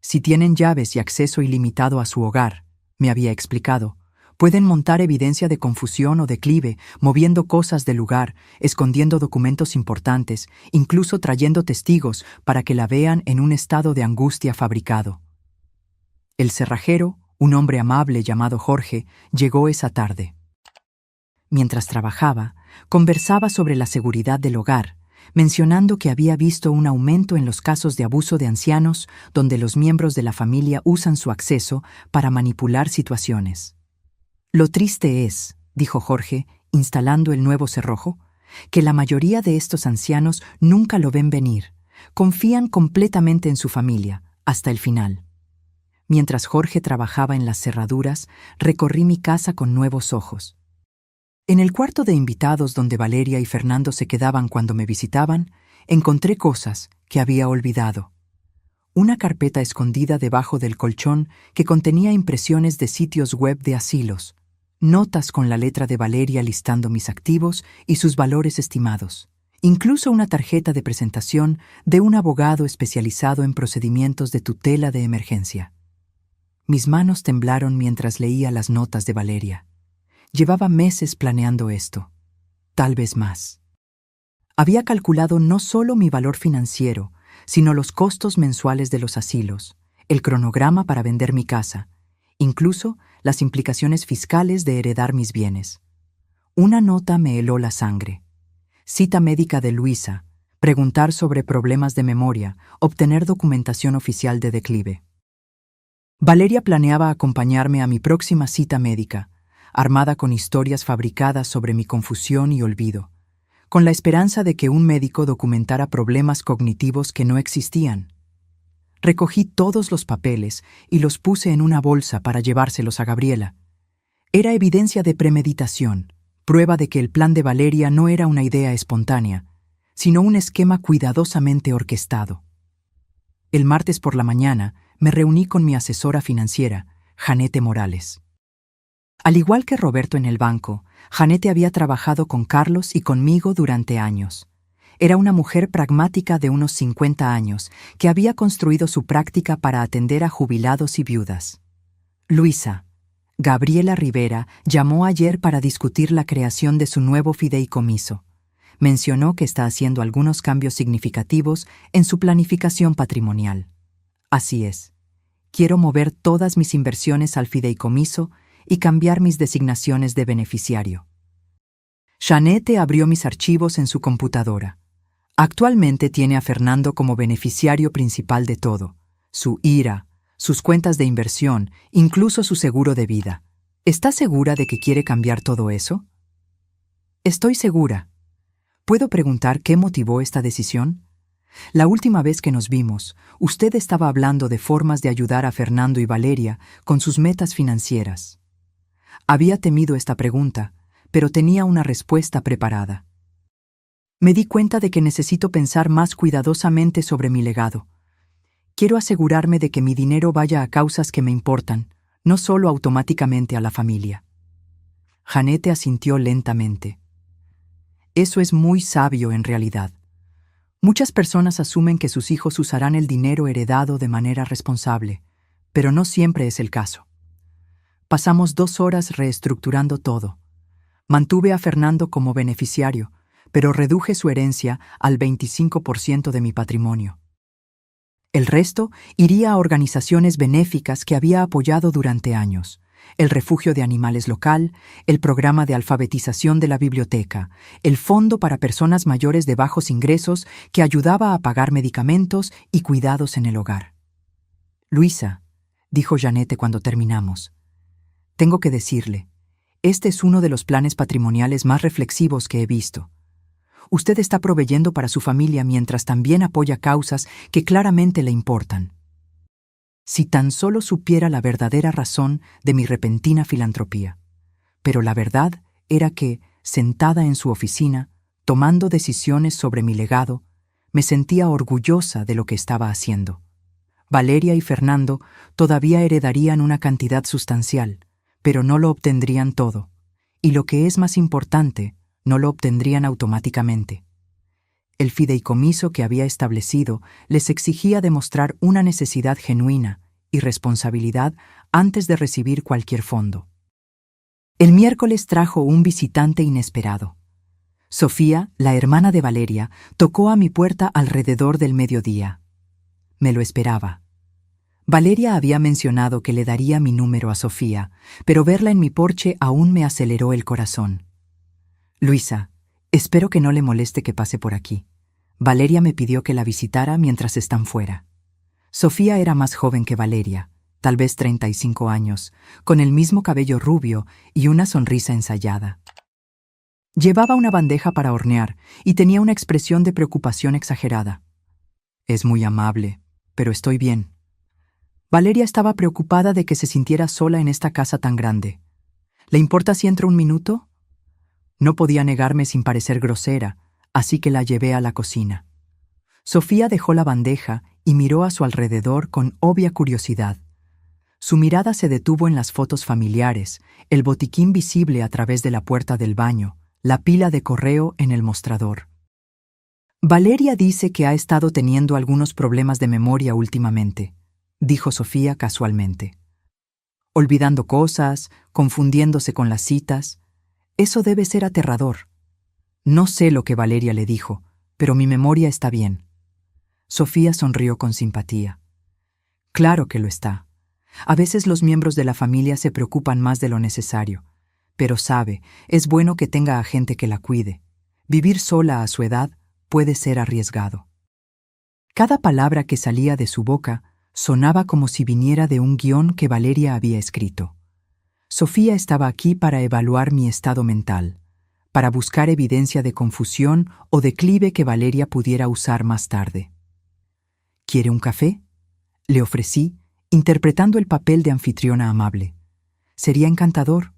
«Si tienen llaves y acceso ilimitado a su hogar», me había explicado, «pueden montar evidencia de confusión o declive, moviendo cosas del lugar, escondiendo documentos importantes, incluso trayendo testigos para que la vean en un estado de angustia fabricado». El cerrajero, un hombre amable llamado Jorge, llegó esa tarde. Mientras trabajaba, conversaba sobre la seguridad del hogar, mencionando que había visto un aumento en los casos de abuso de ancianos donde los miembros de la familia usan su acceso para manipular situaciones. «Lo triste es», dijo Jorge, instalando el nuevo cerrojo, «que la mayoría de estos ancianos nunca lo ven venir, confían completamente en su familia, hasta el final». Mientras Jorge trabajaba en las cerraduras, recorrí mi casa con nuevos ojos. En el cuarto de invitados donde Valeria y Fernando se quedaban cuando me visitaban, encontré cosas que había olvidado. Una carpeta escondida debajo del colchón que contenía impresiones de sitios web de asilos, notas con la letra de Valeria listando mis activos y sus valores estimados, incluso una tarjeta de presentación de un abogado especializado en procedimientos de tutela de emergencia. Mis manos temblaron mientras leía las notas de Valeria. Llevaba meses planeando esto, tal vez más. Había calculado no solo mi valor financiero, sino los costos mensuales de los asilos, el cronograma para vender mi casa, incluso las implicaciones fiscales de heredar mis bienes. Una nota me heló la sangre. Cita médica de Luisa, preguntar sobre problemas de memoria, obtener documentación oficial de declive. Valeria planeaba acompañarme a mi próxima cita médica, armada con historias fabricadas sobre mi confusión y olvido, con la esperanza de que un médico documentara problemas cognitivos que no existían. Recogí todos los papeles y los puse en una bolsa para llevárselos a Gabriela. Era evidencia de premeditación, prueba de que el plan de Valeria no era una idea espontánea, sino un esquema cuidadosamente orquestado. El martes por la mañana me reuní con mi asesora financiera, Janete Morales. Al igual que Roberto en el banco, Janete había trabajado con Carlos y conmigo durante años. Era una mujer pragmática de unos 50 años que había construido su práctica para atender a jubilados y viudas. Luisa, Gabriela Rivera, llamó ayer para discutir la creación de su nuevo fideicomiso. Mencionó que está haciendo algunos cambios significativos en su planificación patrimonial. Así es. Quiero mover todas mis inversiones al fideicomiso y cambiar mis designaciones de beneficiario. Jeanette abrió mis archivos en su computadora. Actualmente tiene a Fernando como beneficiario principal de todo: su IRA, sus cuentas de inversión, incluso su seguro de vida. ¿Está segura de que quiere cambiar todo eso? Estoy segura. ¿Puedo preguntar qué motivó esta decisión? La última vez que nos vimos, usted estaba hablando de formas de ayudar a Fernando y Valeria con sus metas financieras. Había temido esta pregunta, pero tenía una respuesta preparada. Me di cuenta de que necesito pensar más cuidadosamente sobre mi legado. Quiero asegurarme de que mi dinero vaya a causas que me importan, no solo automáticamente a la familia. Jeanette asintió lentamente. Eso es muy sabio en realidad. Muchas personas asumen que sus hijos usarán el dinero heredado de manera responsable, pero no siempre es el caso. Pasamos 2 horas reestructurando todo. Mantuve a Fernando como beneficiario, pero reduje su herencia al 25% de mi patrimonio. El resto iría a organizaciones benéficas que había apoyado durante años: el refugio de animales local, el programa de alfabetización de la biblioteca, el fondo para personas mayores de bajos ingresos que ayudaba a pagar medicamentos y cuidados en el hogar. Luisa, dijo Jeanette cuando terminamos, tengo que decirle, este es uno de los planes patrimoniales más reflexivos que he visto. Usted está proveyendo para su familia mientras también apoya causas que claramente le importan. Si tan solo supiera la verdadera razón de mi repentina filantropía. Pero la verdad era que, sentada en su oficina, tomando decisiones sobre mi legado, me sentía orgullosa de lo que estaba haciendo. Valeria y Fernando todavía heredarían una cantidad sustancial, pero no lo obtendrían todo, y lo que es más importante, no lo obtendrían automáticamente. El fideicomiso que había establecido les exigía demostrar una necesidad genuina y responsabilidad antes de recibir cualquier fondo. El miércoles trajo un visitante inesperado. Sofía, la hermana de Valeria, tocó a mi puerta alrededor del mediodía. Me lo esperaba. Valeria había mencionado que le daría mi número a Sofía, pero verla en mi porche aún me aceleró el corazón. Luisa, espero que no le moleste que pase por aquí. Valeria me pidió que la visitara mientras están fuera. Sofía era más joven que Valeria, tal vez 35 años, con el mismo cabello rubio y una sonrisa ensayada. Llevaba una bandeja para hornear y tenía una expresión de preocupación exagerada. Es muy amable, pero estoy bien. Valeria estaba preocupada de que se sintiera sola en esta casa tan grande. ¿Le importa si entro un minuto? No podía negarme sin parecer grosera, así que la llevé a la cocina. Sofía dejó la bandeja y miró a su alrededor con obvia curiosidad. Su mirada se detuvo en las fotos familiares, el botiquín visible a través de la puerta del baño, la pila de correo en el mostrador. Valeria dice que ha estado teniendo algunos problemas de memoria últimamente, dijo Sofía casualmente. Olvidando cosas, confundiéndose con las citas. Eso debe ser aterrador. No sé lo que Valeria le dijo, pero mi memoria está bien. Sofía sonrió con simpatía. Claro que lo está. A veces los miembros de la familia se preocupan más de lo necesario, pero sabe, es bueno que tenga a gente que la cuide. Vivir sola a su edad puede ser arriesgado. Cada palabra que salía de su boca sonaba como si viniera de un guión que Valeria había escrito. Sofía estaba aquí para evaluar mi estado mental, para buscar evidencia de confusión o declive que Valeria pudiera usar más tarde. ¿Quiere un café? Le ofrecí, interpretando el papel de anfitriona amable. Sería encantador.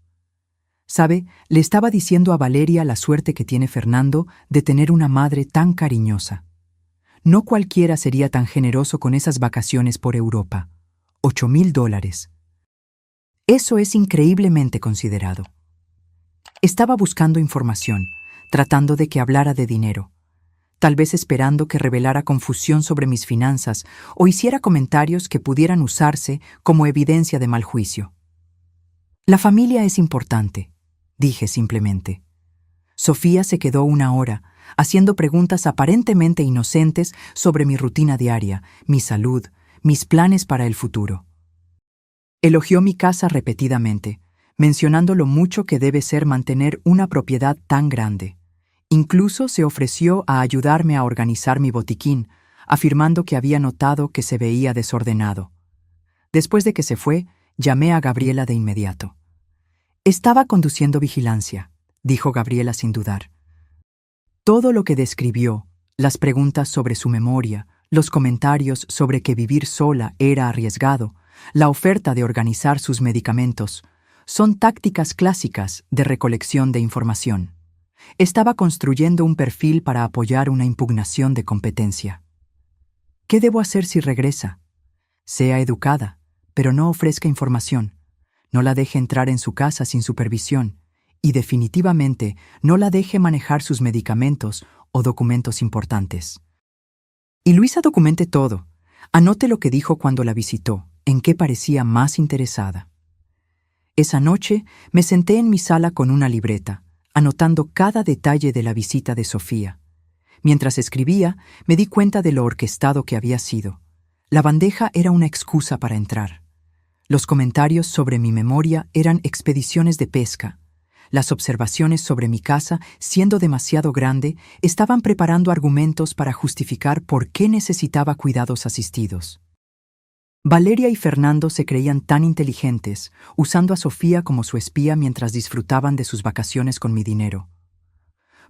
¿Sabe? Le estaba diciendo a Valeria la suerte que tiene Fernando de tener una madre tan cariñosa. No cualquiera sería tan generoso con esas vacaciones por Europa. $8,000. Eso es increíblemente considerado. Estaba buscando información, tratando de que hablara de dinero, tal vez esperando que revelara confusión sobre mis finanzas o hiciera comentarios que pudieran usarse como evidencia de mal juicio. La familia es importante, dije simplemente. Sofía se quedó 1 hora, haciendo preguntas aparentemente inocentes sobre mi rutina diaria, mi salud, mis planes para el futuro. Elogió mi casa repetidamente. mencionando lo mucho que debe ser mantener una propiedad tan grande. Incluso se ofreció a ayudarme a organizar mi botiquín, afirmando que había notado que se veía desordenado. Después de que se fue, llamé a Gabriela de inmediato. Estaba conduciendo vigilancia, dijo Gabriela sin dudar. Todo lo que describió, las preguntas sobre su memoria, los comentarios sobre que vivir sola era arriesgado, la oferta de organizar sus medicamentos, son tácticas clásicas de recolección de información. Estaba construyendo un perfil para apoyar una impugnación de competencia. ¿Qué debo hacer si regresa? Sea educada, pero no ofrezca información. No la deje entrar en su casa sin supervisión y definitivamente no la deje manejar sus medicamentos o documentos importantes. Y Luisa documente todo. Anote lo que dijo cuando la visitó, en qué parecía más interesada. Esa noche me senté en mi sala con una libreta, anotando cada detalle de la visita de Sofía. Mientras escribía, me di cuenta de lo orquestado que había sido. La bandeja era una excusa para entrar. Los comentarios sobre mi memoria eran expediciones de pesca. Las observaciones sobre mi casa, siendo demasiado grande, estaban preparando argumentos para justificar por qué necesitaba cuidados asistidos. Valeria y Fernando se creían tan inteligentes, usando a Sofía como su espía mientras disfrutaban de sus vacaciones con mi dinero.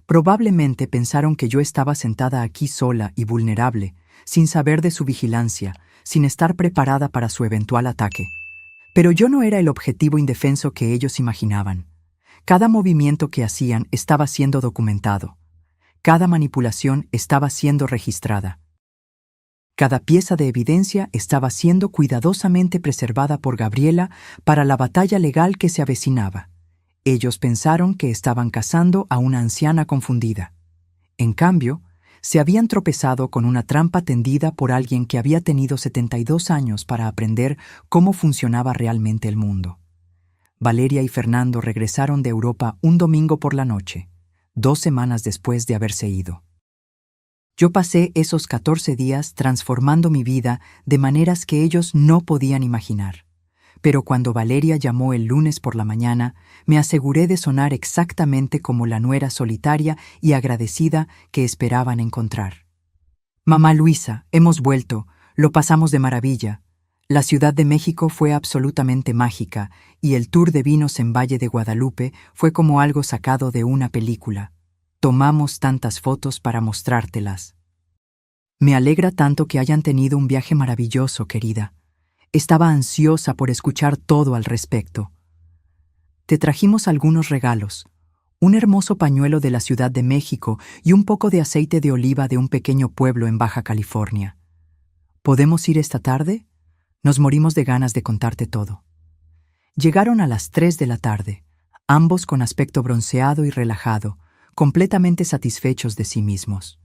Probablemente pensaron que yo estaba sentada aquí sola y vulnerable, sin saber de su vigilancia, sin estar preparada para su eventual ataque. Pero yo no era el objetivo indefenso que ellos imaginaban. Cada movimiento que hacían estaba siendo documentado. Cada manipulación estaba siendo registrada. Cada pieza de evidencia estaba siendo cuidadosamente preservada por Gabriela para la batalla legal que se avecinaba. Ellos pensaron que estaban cazando a una anciana confundida. En cambio, se habían tropezado con una trampa tendida por alguien que había tenido 72 años para aprender cómo funcionaba realmente el mundo. Valeria y Fernando regresaron de Europa un domingo por la noche, 2 semanas después de haberse ido. Yo pasé esos 14 días transformando mi vida de maneras que ellos no podían imaginar. Pero cuando Valeria llamó el lunes por la mañana, me aseguré de sonar exactamente como la nuera solitaria y agradecida que esperaban encontrar. «Mamá Luisa, hemos vuelto, lo pasamos de maravilla. La Ciudad de México fue absolutamente mágica y el tour de vinos en Valle de Guadalupe fue como algo sacado de una película. Tomamos tantas fotos para mostrártelas. Me alegra tanto que hayan tenido un viaje maravilloso, querida. Estaba ansiosa por escuchar todo al respecto. Te trajimos algunos regalos, un hermoso pañuelo de la Ciudad de México y un poco de aceite de oliva de un pequeño pueblo en Baja California. ¿Podemos ir esta tarde? Nos morimos de ganas de contarte todo». Llegaron a las 3 de la tarde, ambos con aspecto bronceado y relajado, completamente satisfechos de sí mismos.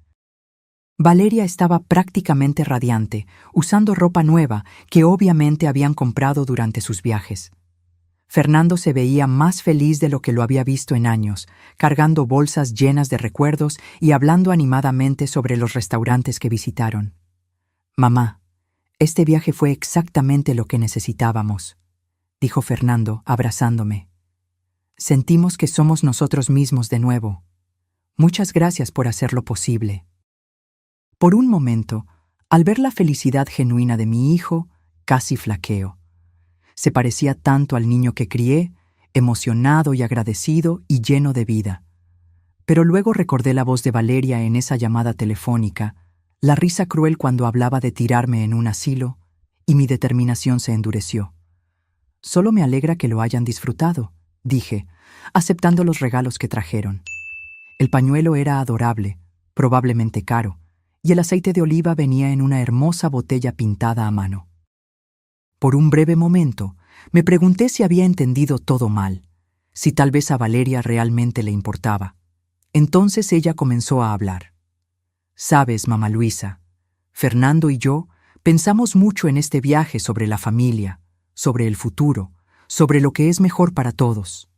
Valeria estaba prácticamente radiante, usando ropa nueva que obviamente habían comprado durante sus viajes. Fernando se veía más feliz de lo que lo había visto en años, cargando bolsas llenas de recuerdos y hablando animadamente sobre los restaurantes que visitaron. «Mamá, este viaje fue exactamente lo que necesitábamos», dijo Fernando, abrazándome. «Sentimos que somos nosotros mismos de nuevo. Muchas gracias por hacerlo posible». Por un momento, al ver la felicidad genuina de mi hijo, casi flaqueo. Se parecía tanto al niño que crié, emocionado y agradecido y lleno de vida. Pero luego recordé la voz de Valeria en esa llamada telefónica, la risa cruel cuando hablaba de tirarme en un asilo, y mi determinación se endureció. «Solo me alegra que lo hayan disfrutado», dije, aceptando los regalos que trajeron. El pañuelo era adorable, probablemente caro, y el aceite de oliva venía en una hermosa botella pintada a mano. Por un breve momento, me pregunté si había entendido todo mal, si tal vez a Valeria realmente le importaba. Entonces ella comenzó a hablar. «Sabes, mamá Luisa, Fernando y yo pensamos mucho en este viaje sobre la familia, sobre el futuro, sobre lo que es mejor para todos».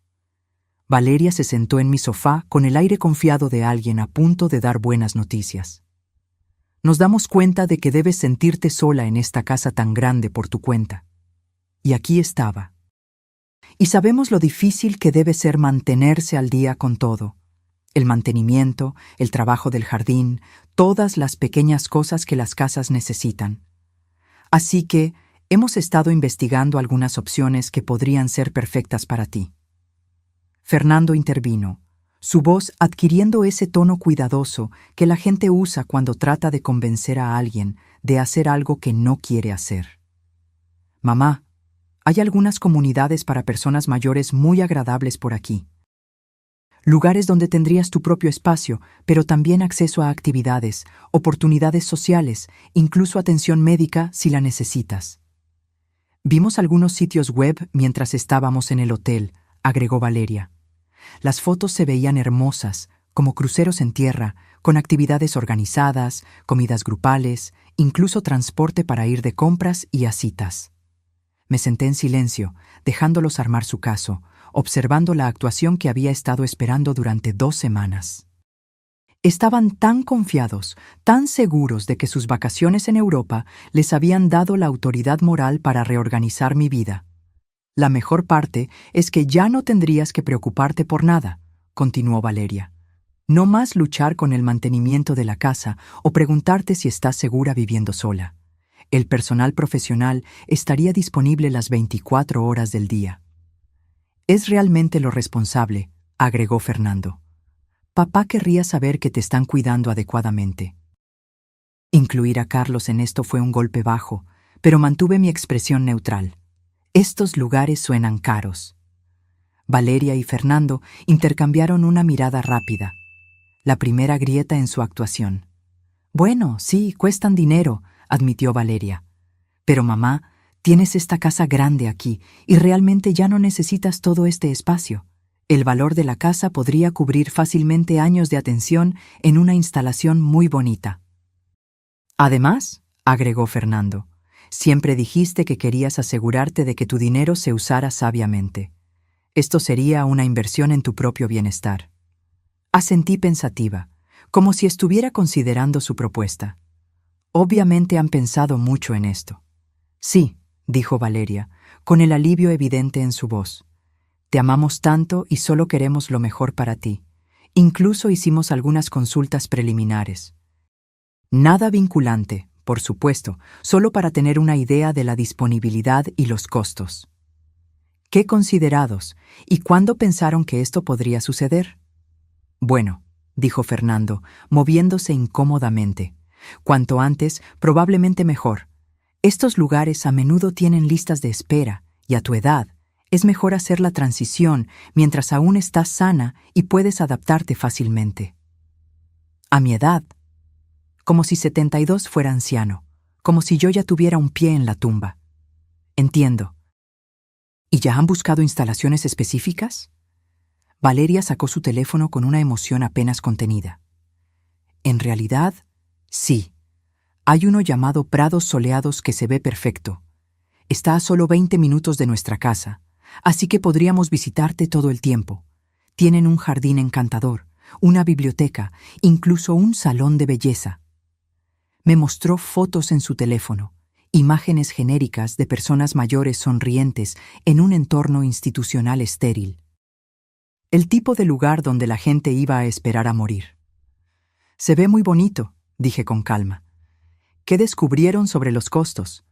Valeria se sentó en mi sofá con el aire confiado de alguien a punto de dar buenas noticias. «Nos damos cuenta de que debes sentirte sola en esta casa tan grande por tu cuenta. Y aquí estaba. y sabemos lo difícil que debe ser mantenerse al día con todo. El mantenimiento, el trabajo del jardín, todas las pequeñas cosas que las casas necesitan. Así que hemos estado investigando algunas opciones que podrían ser perfectas para ti. Fernando intervino, su voz adquiriendo ese tono cuidadoso que la gente usa cuando trata de convencer a alguien de hacer algo que no quiere hacer. Mamá, hay algunas comunidades para personas mayores muy agradables por aquí. Lugares donde tendrías tu propio espacio, pero también acceso a actividades, oportunidades sociales, incluso atención médica si la necesitas. Vimos algunos sitios web mientras estábamos en el hotel, agregó Valeria. Las fotos se veían hermosas, como cruceros en tierra, con actividades organizadas, comidas grupales, incluso transporte para ir de compras y a citas. Me senté en silencio, dejándolos armar su caso, observando la actuación que había estado esperando durante 2 semanas. Estaban tan confiados, tan seguros de que sus vacaciones en Europa les habían dado la autoridad moral para reorganizar mi vida. La mejor parte es que ya no tendrías que preocuparte por nada, continuó Valeria. No más luchar con el mantenimiento de la casa o preguntarte si estás segura viviendo sola. El personal profesional estaría disponible las 24 horas del día. Es realmente lo responsable, agregó Fernando. Papá querría saber que te están cuidando adecuadamente. Incluir a Carlos en esto fue un golpe bajo, pero mantuve mi expresión neutral. Estos lugares suenan caros. Valeria y Fernando intercambiaron una mirada rápida. La primera grieta en su actuación. Bueno, sí, cuestan dinero, admitió Valeria. Pero mamá, tienes esta casa grande aquí y realmente ya no necesitas todo este espacio. El valor de la casa podría cubrir fácilmente años de atención en una instalación muy bonita. Además, agregó Fernando, siempre dijiste que querías asegurarte de que tu dinero se usara sabiamente. Esto sería una inversión en tu propio bienestar. Asentí pensativa, como si estuviera considerando su propuesta. Obviamente han pensado mucho en esto. Sí, dijo Valeria, con el alivio evidente en su voz. Te amamos tanto y solo queremos lo mejor para ti. Incluso hicimos algunas consultas preliminares. Nada vinculante, por supuesto, solo para tener una idea de la disponibilidad y los costos. ¿Qué considerados? ¿Y cuándo pensaron que esto podría suceder? Bueno, dijo Fernando, moviéndose incómodamente. Cuanto antes, probablemente mejor. Estos lugares a menudo tienen listas de espera, y a tu edad, es mejor hacer la transición mientras aún estás sana y puedes adaptarte fácilmente. A mi edad, como si 72 fuera anciano, como si yo ya tuviera un pie en la tumba. Entiendo. ¿Y ya han buscado instalaciones específicas? Valeria sacó su teléfono con una emoción apenas contenida. En realidad, sí. Hay uno llamado Prados Soleados que se ve perfecto. Está a solo 20 minutos de nuestra casa, así que podríamos visitarte todo el tiempo. Tienen un jardín encantador, una biblioteca, incluso un salón de belleza. Me mostró fotos en su teléfono, imágenes genéricas de personas mayores sonrientes en un entorno institucional estéril. El tipo de lugar donde la gente iba a esperar a morir. Se ve muy bonito, dije con calma. ¿Qué descubrieron sobre los costos?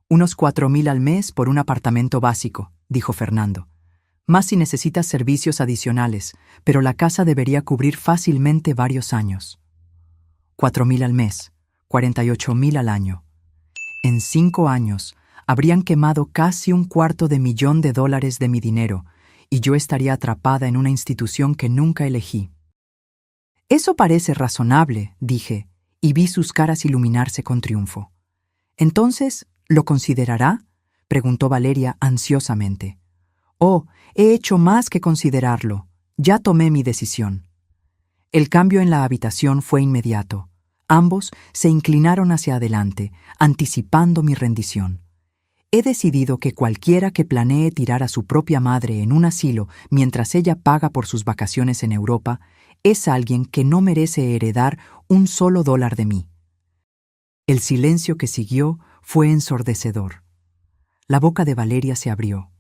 Unos 4,000 al mes por un apartamento básico, dijo Fernando. Más si necesitas servicios adicionales, pero la casa debería cubrir fácilmente varios años. 4,000 al mes, 48,000 al año. En 5 años, habrían quemado casi $250,000 de mi dinero, y yo estaría atrapada en una institución que nunca elegí. Eso parece razonable, dije, y vi sus caras iluminarse con triunfo. Entonces, ¿lo considerará? Preguntó Valeria ansiosamente. Oh, he hecho más que considerarlo. Ya tomé mi decisión. El cambio en la habitación fue inmediato. Ambos se inclinaron hacia adelante, anticipando mi rendición. He decidido que cualquiera que planee tirar a su propia madre en un asilo mientras ella paga por sus vacaciones en Europa es alguien que no merece heredar un solo dólar de mí. El silencio que siguió fue ensordecedor. La boca de Valeria se abrió.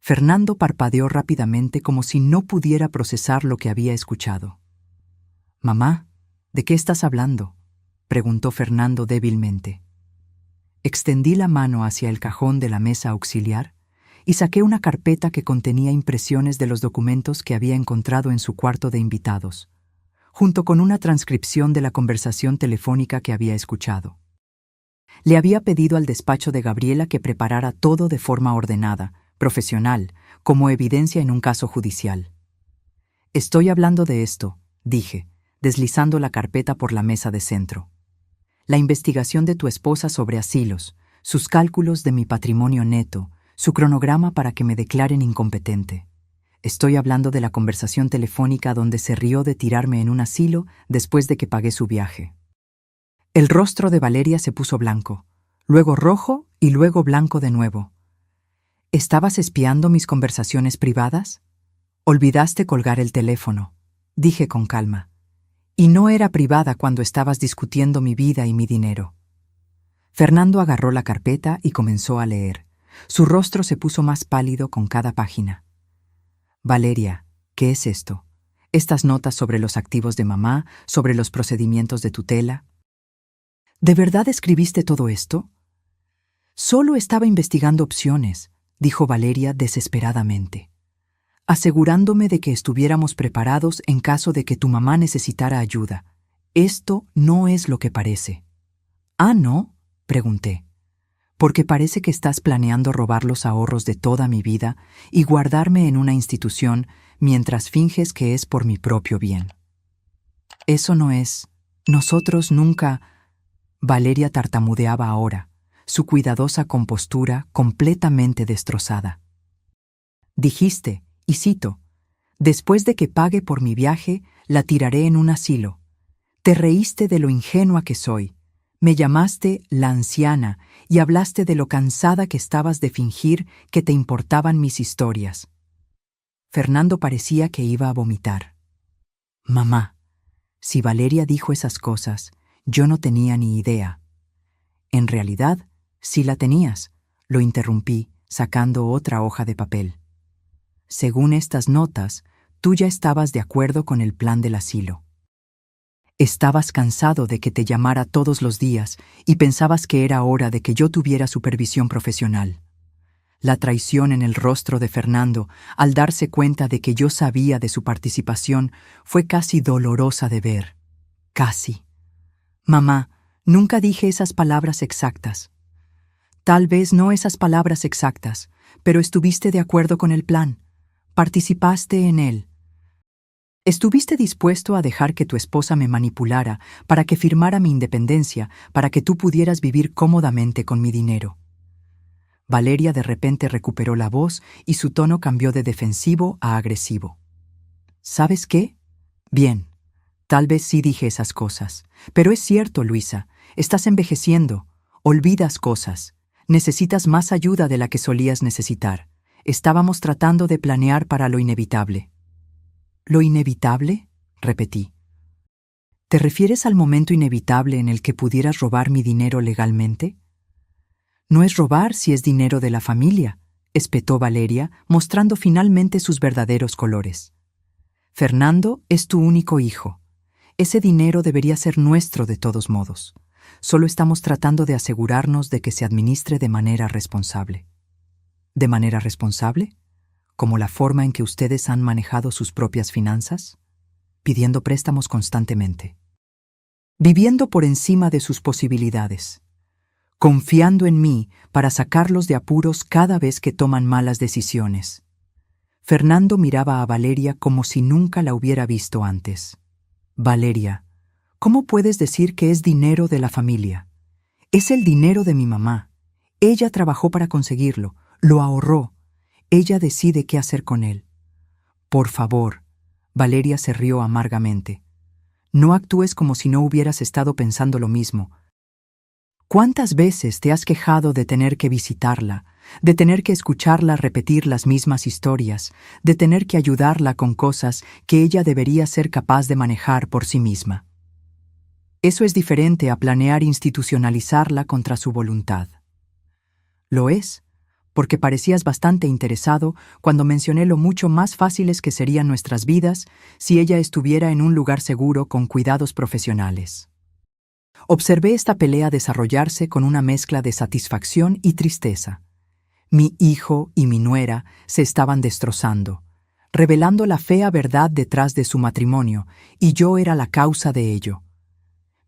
Fernando parpadeó rápidamente como si no pudiera procesar lo que había escuchado. «Mamá, ¿de qué estás hablando?», preguntó Fernando débilmente. Extendí la mano hacia el cajón de la mesa auxiliar y saqué una carpeta que contenía impresiones de los documentos que había encontrado en su cuarto de invitados, junto con una transcripción de la conversación telefónica que había escuchado. Le había pedido al despacho de Gabriela que preparara todo de forma ordenada, profesional, como evidencia en un caso judicial. «Estoy hablando de esto», dije, deslizando la carpeta por la mesa de centro. «La investigación de tu esposa sobre asilos, sus cálculos de mi patrimonio neto, su cronograma para que me declaren incompetente. Estoy hablando de la conversación telefónica donde se rió de tirarme en un asilo después de que pagué su viaje». El rostro de Valeria se puso blanco, luego rojo y luego blanco de nuevo. «¿Estabas espiando mis conversaciones privadas? Olvidaste colgar el teléfono», dije con calma. «Y no era privada cuando estabas discutiendo mi vida y mi dinero». Fernando agarró la carpeta y comenzó a leer. Su rostro se puso más pálido con cada página. «Valeria, ¿qué es esto? Estas notas sobre los activos de mamá, sobre los procedimientos de tutela». «¿De verdad escribiste todo esto?». «Solo estaba investigando opciones», dijo Valeria desesperadamente, «asegurándome de que estuviéramos preparados en caso de que tu mamá necesitara ayuda. Esto no es lo que parece». «¿Ah, no?», pregunté. «Porque parece que estás planeando robar los ahorros de toda mi vida y guardarme en una institución mientras finges que es por mi propio bien». «Eso no es. Nosotros nunca…». Valeria tartamudeaba ahora, su cuidadosa compostura completamente destrozada. «Dijiste, y cito, después de que pague por mi viaje, la tiraré en un asilo. Te reíste de lo ingenua que soy. Me llamaste la anciana y hablaste de lo cansada que estabas de fingir que te importaban mis historias». Fernando parecía que iba a vomitar. «Mamá, si Valeria dijo esas cosas, yo no tenía ni idea». «En realidad, sí la tenías», lo interrumpí, sacando otra hoja de papel. «Según estas notas, tú ya estabas de acuerdo con el plan del asilo. Estabas cansado de que te llamara todos los días y pensabas que era hora de que yo tuviera supervisión profesional». La traición en el rostro de Fernando, al darse cuenta de que yo sabía de su participación, fue casi dolorosa de ver. Casi. «Mamá, nunca dije esas palabras exactas». «Tal vez no esas palabras exactas, pero estuviste de acuerdo con el plan. Participaste en él. Estuviste dispuesto a dejar que tu esposa me manipulara para que firmara mi independencia, para que tú pudieras vivir cómodamente con mi dinero». Valeria de repente recuperó la voz y su tono cambió de defensivo a agresivo. «¿Sabes qué? Bien, tal vez sí dije esas cosas. Pero es cierto, Luisa, estás envejeciendo, olvidas cosas, necesitas más ayuda de la que solías necesitar. Estábamos tratando de planear para lo inevitable». «¿Lo inevitable?», repetí. «¿Te refieres al momento inevitable en el que pudieras robar mi dinero legalmente?». «No es robar si es dinero de la familia», espetó Valeria, mostrando finalmente sus verdaderos colores. «Fernando es tu único hijo. Ese dinero debería ser nuestro de todos modos. Solo estamos tratando de asegurarnos de que se administre de manera responsable». «¿De manera responsable? ¿Como la forma en que ustedes han manejado sus propias finanzas? Pidiendo préstamos constantemente. Viviendo por encima de sus posibilidades. Confiando en mí para sacarlos de apuros cada vez que toman malas decisiones». Fernando miraba a Valeria como si nunca la hubiera visto antes. «Valeria, ¿cómo puedes decir que es dinero de la familia? Es el dinero de mi mamá. Ella trabajó para conseguirlo, lo ahorró. Ella decide qué hacer con él». «Por favor», Valeria se rió amargamente. «No actúes como si no hubieras estado pensando lo mismo. ¿Cuántas veces te has quejado de tener que visitarla, de tener que escucharla repetir las mismas historias, de tener que ayudarla con cosas que ella debería ser capaz de manejar por sí misma? Eso es diferente a planear institucionalizarla contra su voluntad». «Lo es, porque parecías bastante interesado cuando mencioné lo mucho más fáciles que serían nuestras vidas si ella estuviera en un lugar seguro con cuidados profesionales. Observé esta pelea desarrollarse con una mezcla de satisfacción y tristeza. Mi hijo y mi nuera se estaban destrozando, revelando la fea verdad detrás de su matrimonio, y yo era la causa de ello.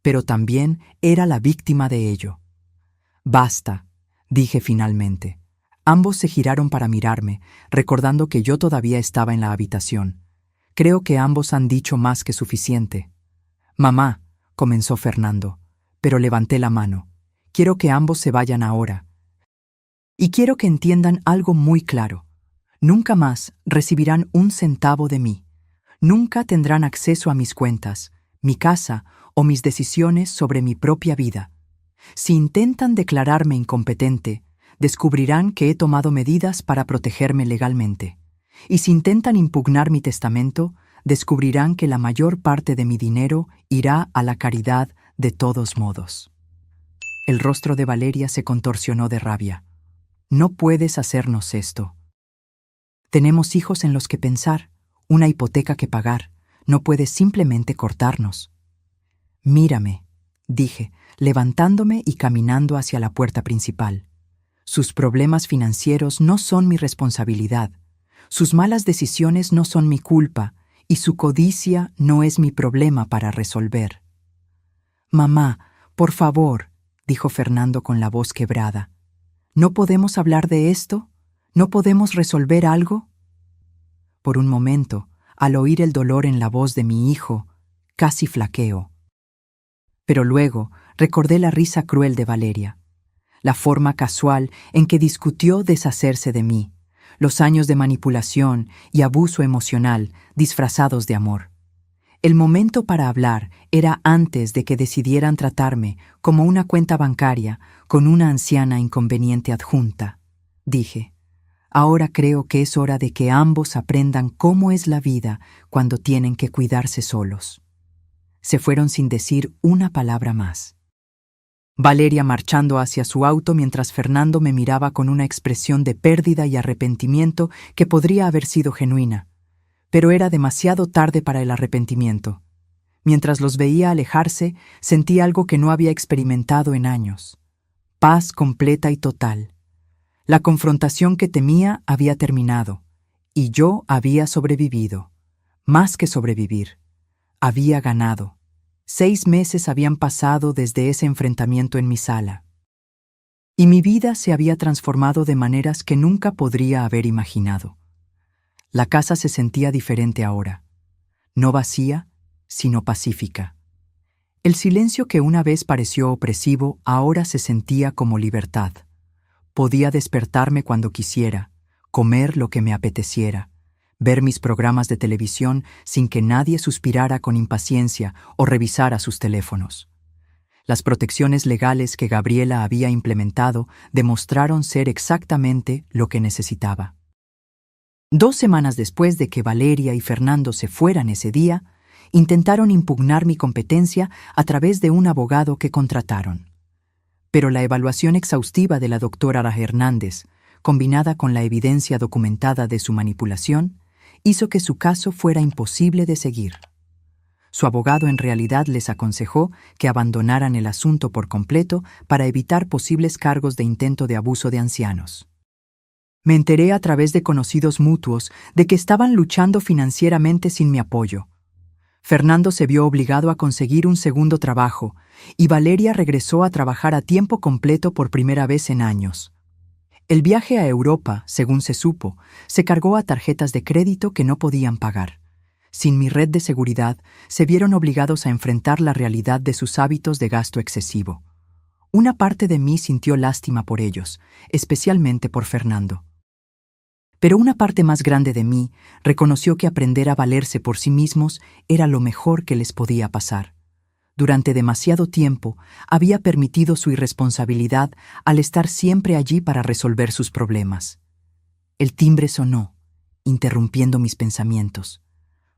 Pero también era la víctima de ello. «Basta», dije finalmente. Ambos se giraron para mirarme, recordando que yo todavía estaba en la habitación. Creo que ambos han dicho más que suficiente. «Mamá», comenzó Fernando, pero levanté la mano. «Quiero que ambos se vayan ahora. Y quiero que entiendan algo muy claro. Nunca más recibirán un centavo de mí. Nunca tendrán acceso a mis cuentas, mi casa o mis decisiones sobre mi propia vida. Si intentan declararme incompetente, descubrirán que he tomado medidas para protegerme legalmente. Y si intentan impugnar mi testamento, descubrirán que la mayor parte de mi dinero irá a la caridad de todos modos». El rostro de Valeria se contorsionó de rabia. «No puedes hacernos esto. Tenemos hijos en los que pensar, una hipoteca que pagar. No puedes simplemente cortarnos». «Mírame», dije, levantándome y caminando hacia la puerta principal. «Sus problemas financieros no son mi responsabilidad. Sus malas decisiones no son mi culpa, y su codicia no es mi problema para resolver». «Mamá, por favor», dijo Fernando con la voz quebrada. «¿No podemos hablar de esto? ¿No podemos resolver algo?» Por un momento, al oír el dolor en la voz de mi hijo, casi flaqueó. Pero luego recordé la risa cruel de Valeria, la forma casual en que discutió deshacerse de mí, los años de manipulación y abuso emocional disfrazados de amor. El momento para hablar era antes de que decidieran tratarme como una cuenta bancaria con una anciana inconveniente adjunta. Dije, ahora creo que es hora de que ambos aprendan cómo es la vida cuando tienen que cuidarse solos. Se fueron sin decir una palabra más. Valeria marchando hacia su auto mientras Fernando me miraba con una expresión de pérdida y arrepentimiento que podría haber sido genuina. Pero era demasiado tarde para el arrepentimiento. Mientras los veía alejarse, sentí algo que no había experimentado en años. Paz completa y total. La confrontación que temía había terminado, y yo había sobrevivido. Más que sobrevivir. Había ganado. 6 meses habían pasado desde ese enfrentamiento en mi sala. Y mi vida se había transformado de maneras que nunca podría haber imaginado. La casa se sentía diferente ahora, no vacía, sino pacífica. El silencio que una vez pareció opresivo ahora se sentía como libertad. Podía despertarme cuando quisiera, comer lo que me apeteciera, ver mis programas de televisión sin que nadie suspirara con impaciencia o revisara sus teléfonos. Las protecciones legales que Gabriela había implementado demostraron ser exactamente lo que necesitaba. 2 semanas después de que Valeria y Fernando se fueran ese día, intentaron impugnar mi competencia a través de un abogado que contrataron. Pero la evaluación exhaustiva de la doctora Hernández, combinada con la evidencia documentada de su manipulación, hizo que su caso fuera imposible de seguir. Su abogado en realidad les aconsejó que abandonaran el asunto por completo para evitar posibles cargos de intento de abuso de ancianos. Me enteré a través de conocidos mutuos de que estaban luchando financieramente sin mi apoyo. Fernando se vio obligado a conseguir un segundo trabajo y Valeria regresó a trabajar a tiempo completo por primera vez en años. El viaje a Europa, según se supo, se cargó a tarjetas de crédito que no podían pagar. Sin mi red de seguridad, se vieron obligados a enfrentar la realidad de sus hábitos de gasto excesivo. Una parte de mí sintió lástima por ellos, especialmente por Fernando. Pero una parte más grande de mí reconoció que aprender a valerse por sí mismos era lo mejor que les podía pasar. Durante demasiado tiempo había permitido su irresponsabilidad al estar siempre allí para resolver sus problemas. El timbre sonó, interrumpiendo mis pensamientos.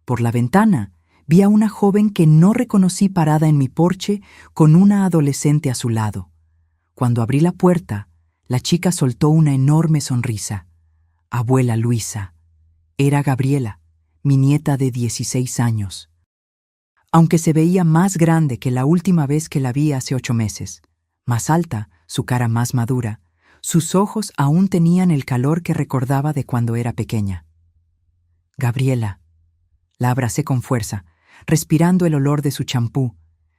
Por la ventana vi a una joven que no reconocí parada en mi porche con una adolescente a su lado. Cuando abrí la puerta, La chica soltó una enorme sonrisa. Abuela Luisa. Era Gabriela, mi nieta de 16 años. Aunque se veía más grande que la última vez que la vi hace 8 meses, más alta, su cara más madura, sus ojos aún tenían el calor que recordaba de cuando era pequeña. Gabriela. La abracé con fuerza, respirando el olor de su champú,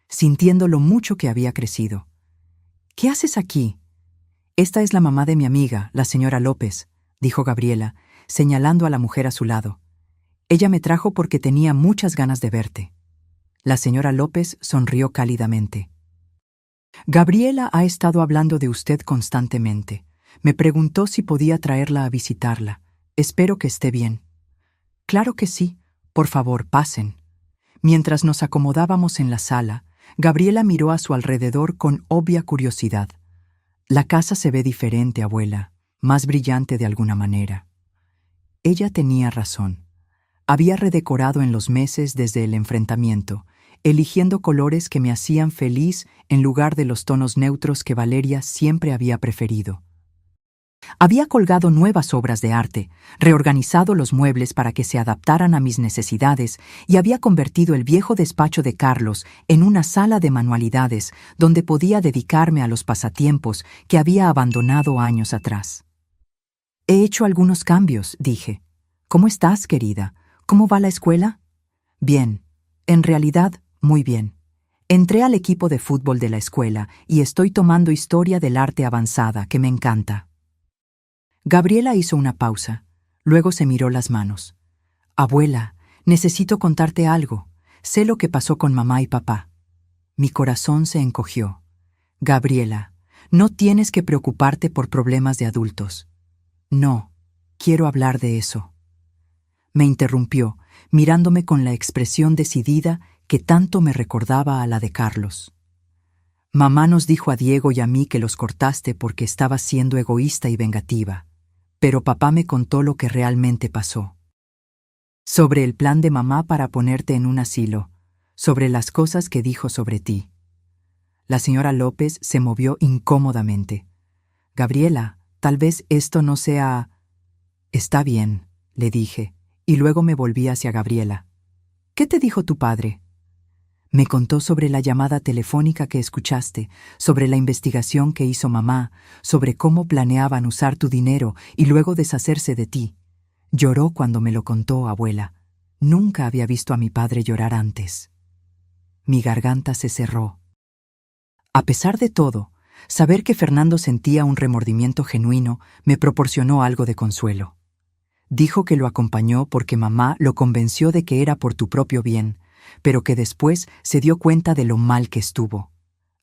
sintiendo lo mucho que había crecido. ¿Qué haces aquí? Esta es la mamá de mi amiga, la señora López, dijo Gabriela, señalando a la mujer a su lado. Ella me trajo porque tenía muchas ganas de verte. La señora López sonrió cálidamente. Gabriela ha estado hablando de usted constantemente. Me preguntó si podía traerla a visitarla. Espero que esté bien. Claro que sí. Por favor, pasen. Mientras nos acomodábamos en la sala, Gabriela miró a su alrededor con obvia curiosidad. La casa se ve diferente, abuela, más brillante de alguna manera. Ella tenía razón. Había redecorado en los meses desde el enfrentamiento, eligiendo colores que me hacían feliz en lugar de los tonos neutros que Valeria siempre había preferido. Había colgado nuevas obras de arte, reorganizado los muebles para que se adaptaran a mis necesidades y había convertido el viejo despacho de Carlos en una sala de manualidades donde podía dedicarme a los pasatiempos que había abandonado años atrás. He hecho algunos cambios, dije. ¿Cómo estás, querida? ¿Cómo va la escuela? Bien. En realidad, muy bien. Entré al equipo de fútbol de la escuela y estoy tomando historia del arte avanzada, que me encanta. Gabriela hizo una pausa. Luego se miró las manos. Abuela, necesito contarte algo. Sé lo que pasó con mamá y papá. Mi corazón se encogió. Gabriela, no tienes que preocuparte por problemas de adultos. No, quiero hablar de eso. Me interrumpió, mirándome con la expresión decidida que tanto me recordaba a la de Carlos. Mamá nos dijo a Diego y a mí que los cortaste porque estabas siendo egoísta y vengativa. Pero papá me contó lo que realmente pasó. Sobre el plan de mamá para ponerte en un asilo, sobre las cosas que dijo sobre ti. La señora López se movió incómodamente. Gabriela, tal vez esto no sea... Está bien, le dije, y luego me volví hacia Gabriela. ¿Qué te dijo tu padre? Me contó sobre la llamada telefónica que escuchaste, sobre la investigación que hizo mamá, sobre cómo planeaban usar tu dinero y luego deshacerse de ti. Lloró cuando me lo contó, abuela. Nunca había visto a mi padre llorar antes. Mi garganta se cerró. A pesar de todo, saber que Fernando sentía un remordimiento genuino me proporcionó algo de consuelo. Dijo que lo acompañó porque mamá lo convenció de que era por tu propio bien, pero que después se dio cuenta de lo mal que estuvo.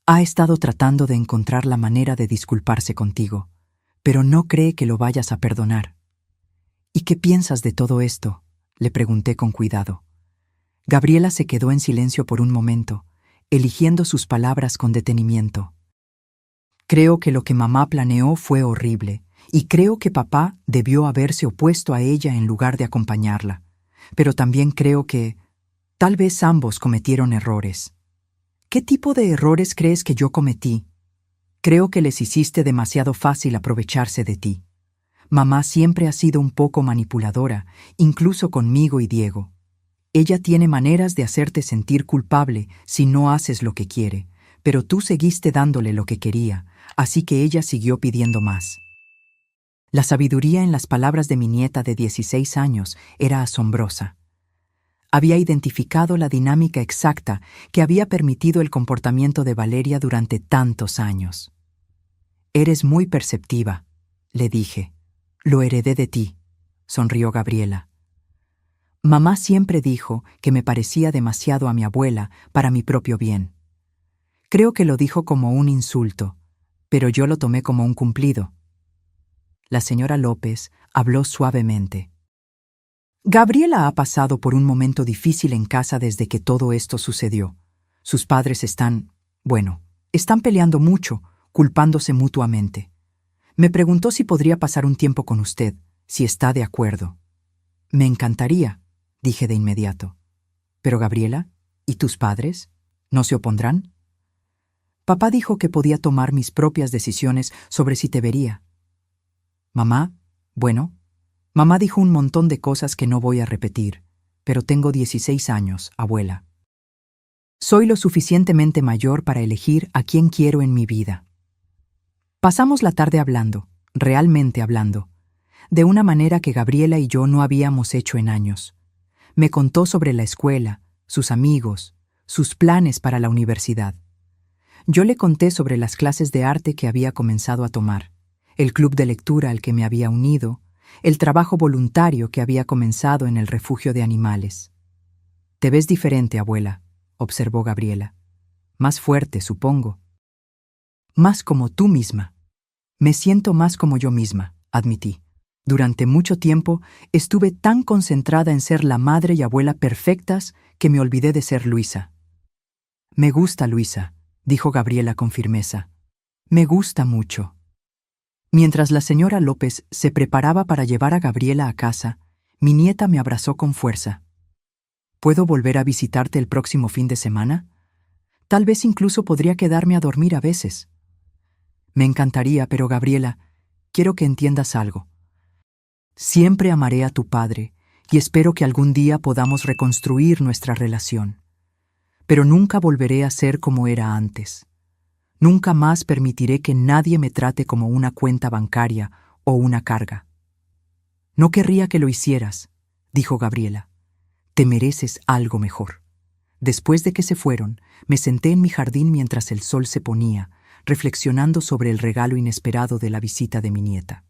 Ha estado tratando de encontrar la manera de disculparse contigo, pero no cree que lo vayas a perdonar. ¿Y qué piensas de todo esto?, le pregunté con cuidado. Gabriela se quedó en silencio por un momento, eligiendo sus palabras con detenimiento. Creo que lo que mamá planeó fue horrible, y creo que papá debió haberse opuesto a ella en lugar de acompañarla. Pero también creo que tal vez ambos cometieron errores. ¿Qué tipo de errores crees que yo cometí? Creo que les hiciste demasiado fácil aprovecharse de ti. Mamá siempre ha sido un poco manipuladora, incluso conmigo y Diego. Ella tiene maneras de hacerte sentir culpable si no haces lo que quiere, pero tú seguiste dándole lo que quería, así que ella siguió pidiendo más. La sabiduría en las palabras de mi nieta de 16 años era asombrosa. Había identificado la dinámica exacta que había permitido el comportamiento de Valeria durante tantos años. Eres muy perceptiva, le dije. Lo heredé de ti, sonrió Gabriela. Mamá siempre dijo que me parecía demasiado a mi abuela para mi propio bien. Creo que lo dijo como un insulto, pero yo lo tomé como un cumplido. La señora López habló suavemente. Gabriela ha pasado por un momento difícil en casa desde que todo esto sucedió. Sus padres están peleando mucho, culpándose mutuamente. Me preguntó si podría pasar un tiempo con usted, si está de acuerdo. Me encantaría, dije de inmediato. Pero Gabriela, ¿y tus padres? ¿No se opondrán? Papá dijo que podía tomar mis propias decisiones sobre si te vería. Mamá, bueno, mamá dijo un montón de cosas que no voy a repetir, pero tengo 16 años, abuela. Soy lo suficientemente mayor para elegir a quién quiero en mi vida. Pasamos la tarde hablando, realmente hablando, de una manera que Gabriela y yo no habíamos hecho en años. Me contó sobre la escuela, sus amigos, sus planes para la universidad. Yo le conté sobre las clases de arte que había comenzado a tomar, el club de lectura al que me había unido, el trabajo voluntario que había comenzado en el refugio de animales. «Te ves diferente, abuela», observó Gabriela. «Más fuerte, supongo». «Más como tú misma». «Me siento más como yo misma», admití. Durante mucho tiempo estuve tan concentrada en ser la madre y abuela perfectas que me olvidé de ser Luisa. «Me gusta, Luisa», dijo Gabriela con firmeza. «Me gusta mucho». Mientras la señora López se preparaba para llevar a Gabriela a casa, mi nieta me abrazó con fuerza. «¿Puedo volver a visitarte el próximo fin de semana? Tal vez incluso podría quedarme a dormir a veces». «Me encantaría, pero Gabriela, quiero que entiendas algo. Siempre amaré a tu padre y espero que algún día podamos reconstruir nuestra relación. Pero nunca volveré a ser como era antes. Nunca más permitiré que nadie me trate como una cuenta bancaria o una carga». «No querría que lo hicieras», dijo Gabriela. «Te mereces algo mejor». Después de que se fueron, me senté en mi jardín mientras el sol se ponía, reflexionando sobre el regalo inesperado de la visita de mi nieta.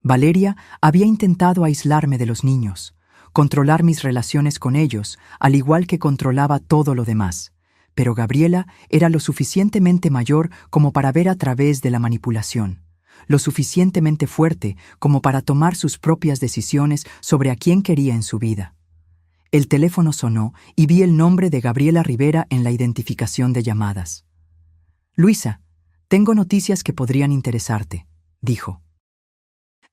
Valeria había intentado aislarme de los niños, controlar mis relaciones con ellos, al igual que controlaba todo lo demás. Pero Gabriela era lo suficientemente mayor como para ver a través de la manipulación, lo suficientemente fuerte como para tomar sus propias decisiones sobre a quién quería en su vida. El teléfono sonó y vi el nombre de Gabriela Rivera en la identificación de llamadas. «Luisa, tengo noticias que podrían interesarte», dijo.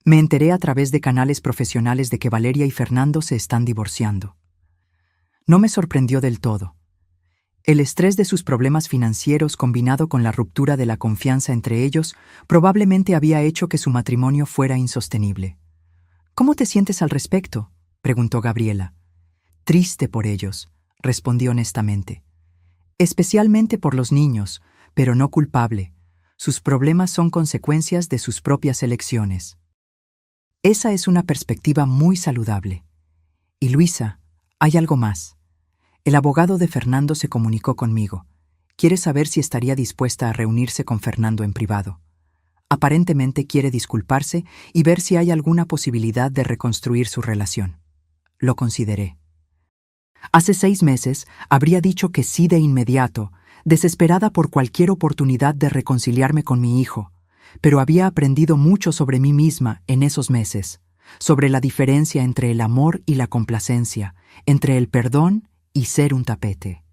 Me enteré a través de canales profesionales de que Valeria y Fernando se están divorciando. No me sorprendió del todo. El estrés de sus problemas financieros combinado con la ruptura de la confianza entre ellos probablemente había hecho que su matrimonio fuera insostenible. «¿Cómo te sientes al respecto?», preguntó Gabriela. «Triste por ellos», respondí honestamente. «Especialmente por los niños, pero no culpable. Sus problemas son consecuencias de sus propias elecciones». Esa es una perspectiva muy saludable. Y Luisa, hay algo más. El abogado de Fernando se comunicó conmigo. Quiere saber si estaría dispuesta a reunirse con Fernando en privado. Aparentemente quiere disculparse y ver si hay alguna posibilidad de reconstruir su relación. Lo consideré. Hace 6 meses habría dicho que sí de inmediato, desesperada por cualquier oportunidad de reconciliarme con mi hijo, pero había aprendido mucho sobre mí misma en esos meses, sobre la diferencia entre el amor y la complacencia, entre el perdón y ser un tapete.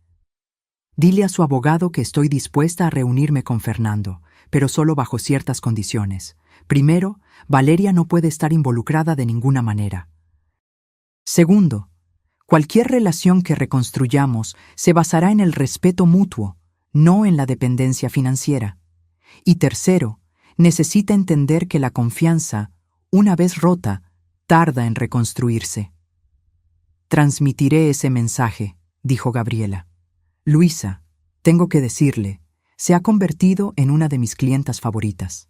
Dile a su abogado que estoy dispuesta a reunirme con Fernando, pero solo bajo ciertas condiciones. Primero, Valeria no puede estar involucrada de ninguna manera. Segundo, cualquier relación que reconstruyamos se basará en el respeto mutuo, no en la dependencia financiera. Y tercero, necesita entender que la confianza, una vez rota, tarda en reconstruirse. «Transmitiré ese mensaje», dijo Gabriela. «Luisa, tengo que decirle, se ha convertido en una de mis clientas favoritas.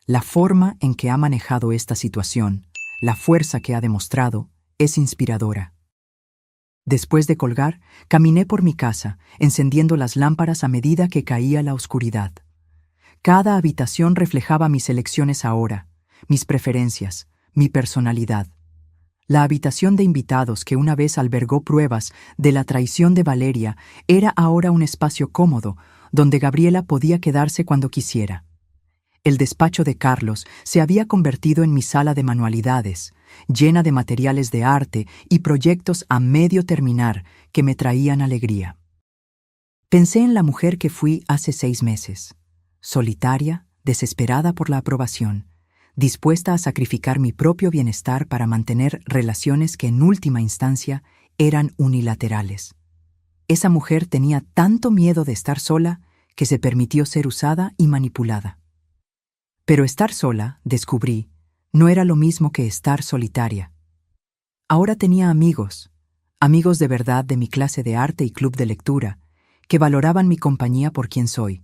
La forma en que ha manejado esta situación, la fuerza que ha demostrado, es inspiradora». Después de colgar, caminé por mi casa, encendiendo las lámparas a medida que caía la oscuridad. Cada habitación reflejaba mis elecciones ahora, mis preferencias, mi personalidad. La habitación de invitados que una vez albergó pruebas de la traición de Valeria era ahora un espacio cómodo donde Gabriela podía quedarse cuando quisiera. El despacho de Carlos se había convertido en mi sala de manualidades, llena de materiales de arte y proyectos a medio terminar que me traían alegría. Pensé en la mujer que fui hace 6 meses. Solitaria, desesperada por la aprobación, dispuesta a sacrificar mi propio bienestar para mantener relaciones que en última instancia eran unilaterales. Esa mujer tenía tanto miedo de estar sola que se permitió ser usada y manipulada. Pero estar sola, descubrí, no era lo mismo que estar solitaria. Ahora tenía amigos, amigos de verdad de mi clase de arte y club de lectura, que valoraban mi compañía por quien soy,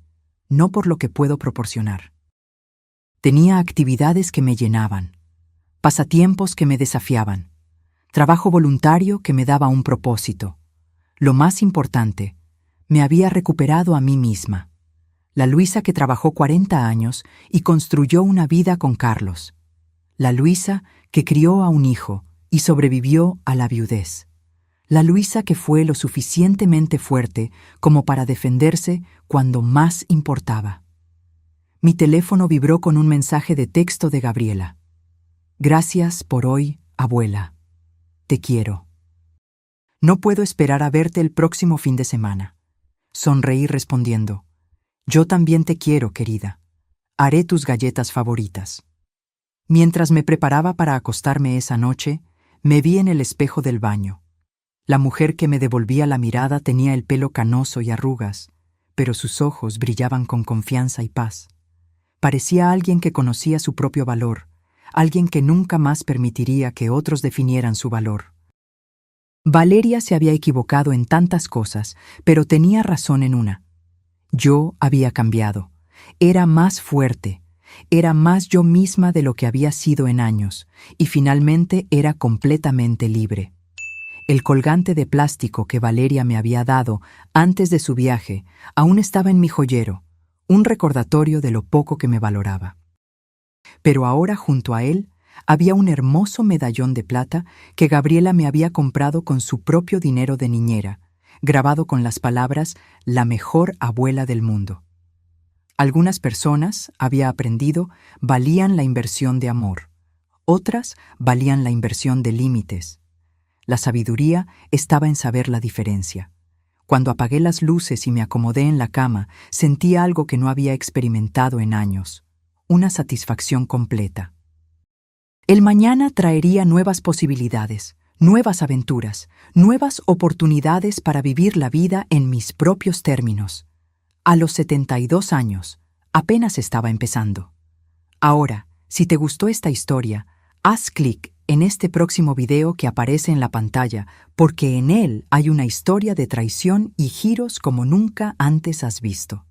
no por lo que puedo proporcionar. Tenía actividades que me llenaban, pasatiempos que me desafiaban, trabajo voluntario que me daba un propósito. Lo más importante, me había recuperado a mí misma, la Luisa que trabajó 40 años y construyó una vida con Carlos, la Luisa que crió a un hijo y sobrevivió a la viudez, la Luisa que fue lo suficientemente fuerte como para defenderse cuando más importaba. Mi teléfono vibró con un mensaje de texto de Gabriela. Gracias por hoy, abuela. Te quiero. No puedo esperar a verte el próximo fin de semana. Sonreí respondiendo. Yo también te quiero, querida. Haré tus galletas favoritas. Mientras me preparaba para acostarme esa noche, me vi en el espejo del baño. La mujer que me devolvía la mirada tenía el pelo canoso y arrugas, pero sus ojos brillaban con confianza y paz. Parecía alguien que conocía su propio valor, alguien que nunca más permitiría que otros definieran su valor. Valeria se había equivocado en tantas cosas, pero tenía razón en una. Yo había cambiado. Era más fuerte. Era más yo misma de lo que había sido en años, y finalmente era completamente libre. El colgante de plástico que Valeria me había dado antes de su viaje aún estaba en mi joyero, un recordatorio de lo poco que me valoraba. Pero ahora junto a él había un hermoso medallón de plata que Gabriela me había comprado con su propio dinero de niñera, grabado con las palabras «La mejor abuela del mundo». Algunas personas, había aprendido, valían la inversión de amor. Otras valían la inversión de límites. La sabiduría estaba en saber la diferencia. Cuando apagué las luces y me acomodé en la cama, sentí algo que no había experimentado en años, una satisfacción completa. El mañana traería nuevas posibilidades, nuevas aventuras, nuevas oportunidades para vivir la vida en mis propios términos. A los 72 años, apenas estaba empezando. Ahora, si te gustó esta historia, haz clic en este próximo video que aparece en la pantalla, porque en él hay una historia de traición y giros como nunca antes has visto.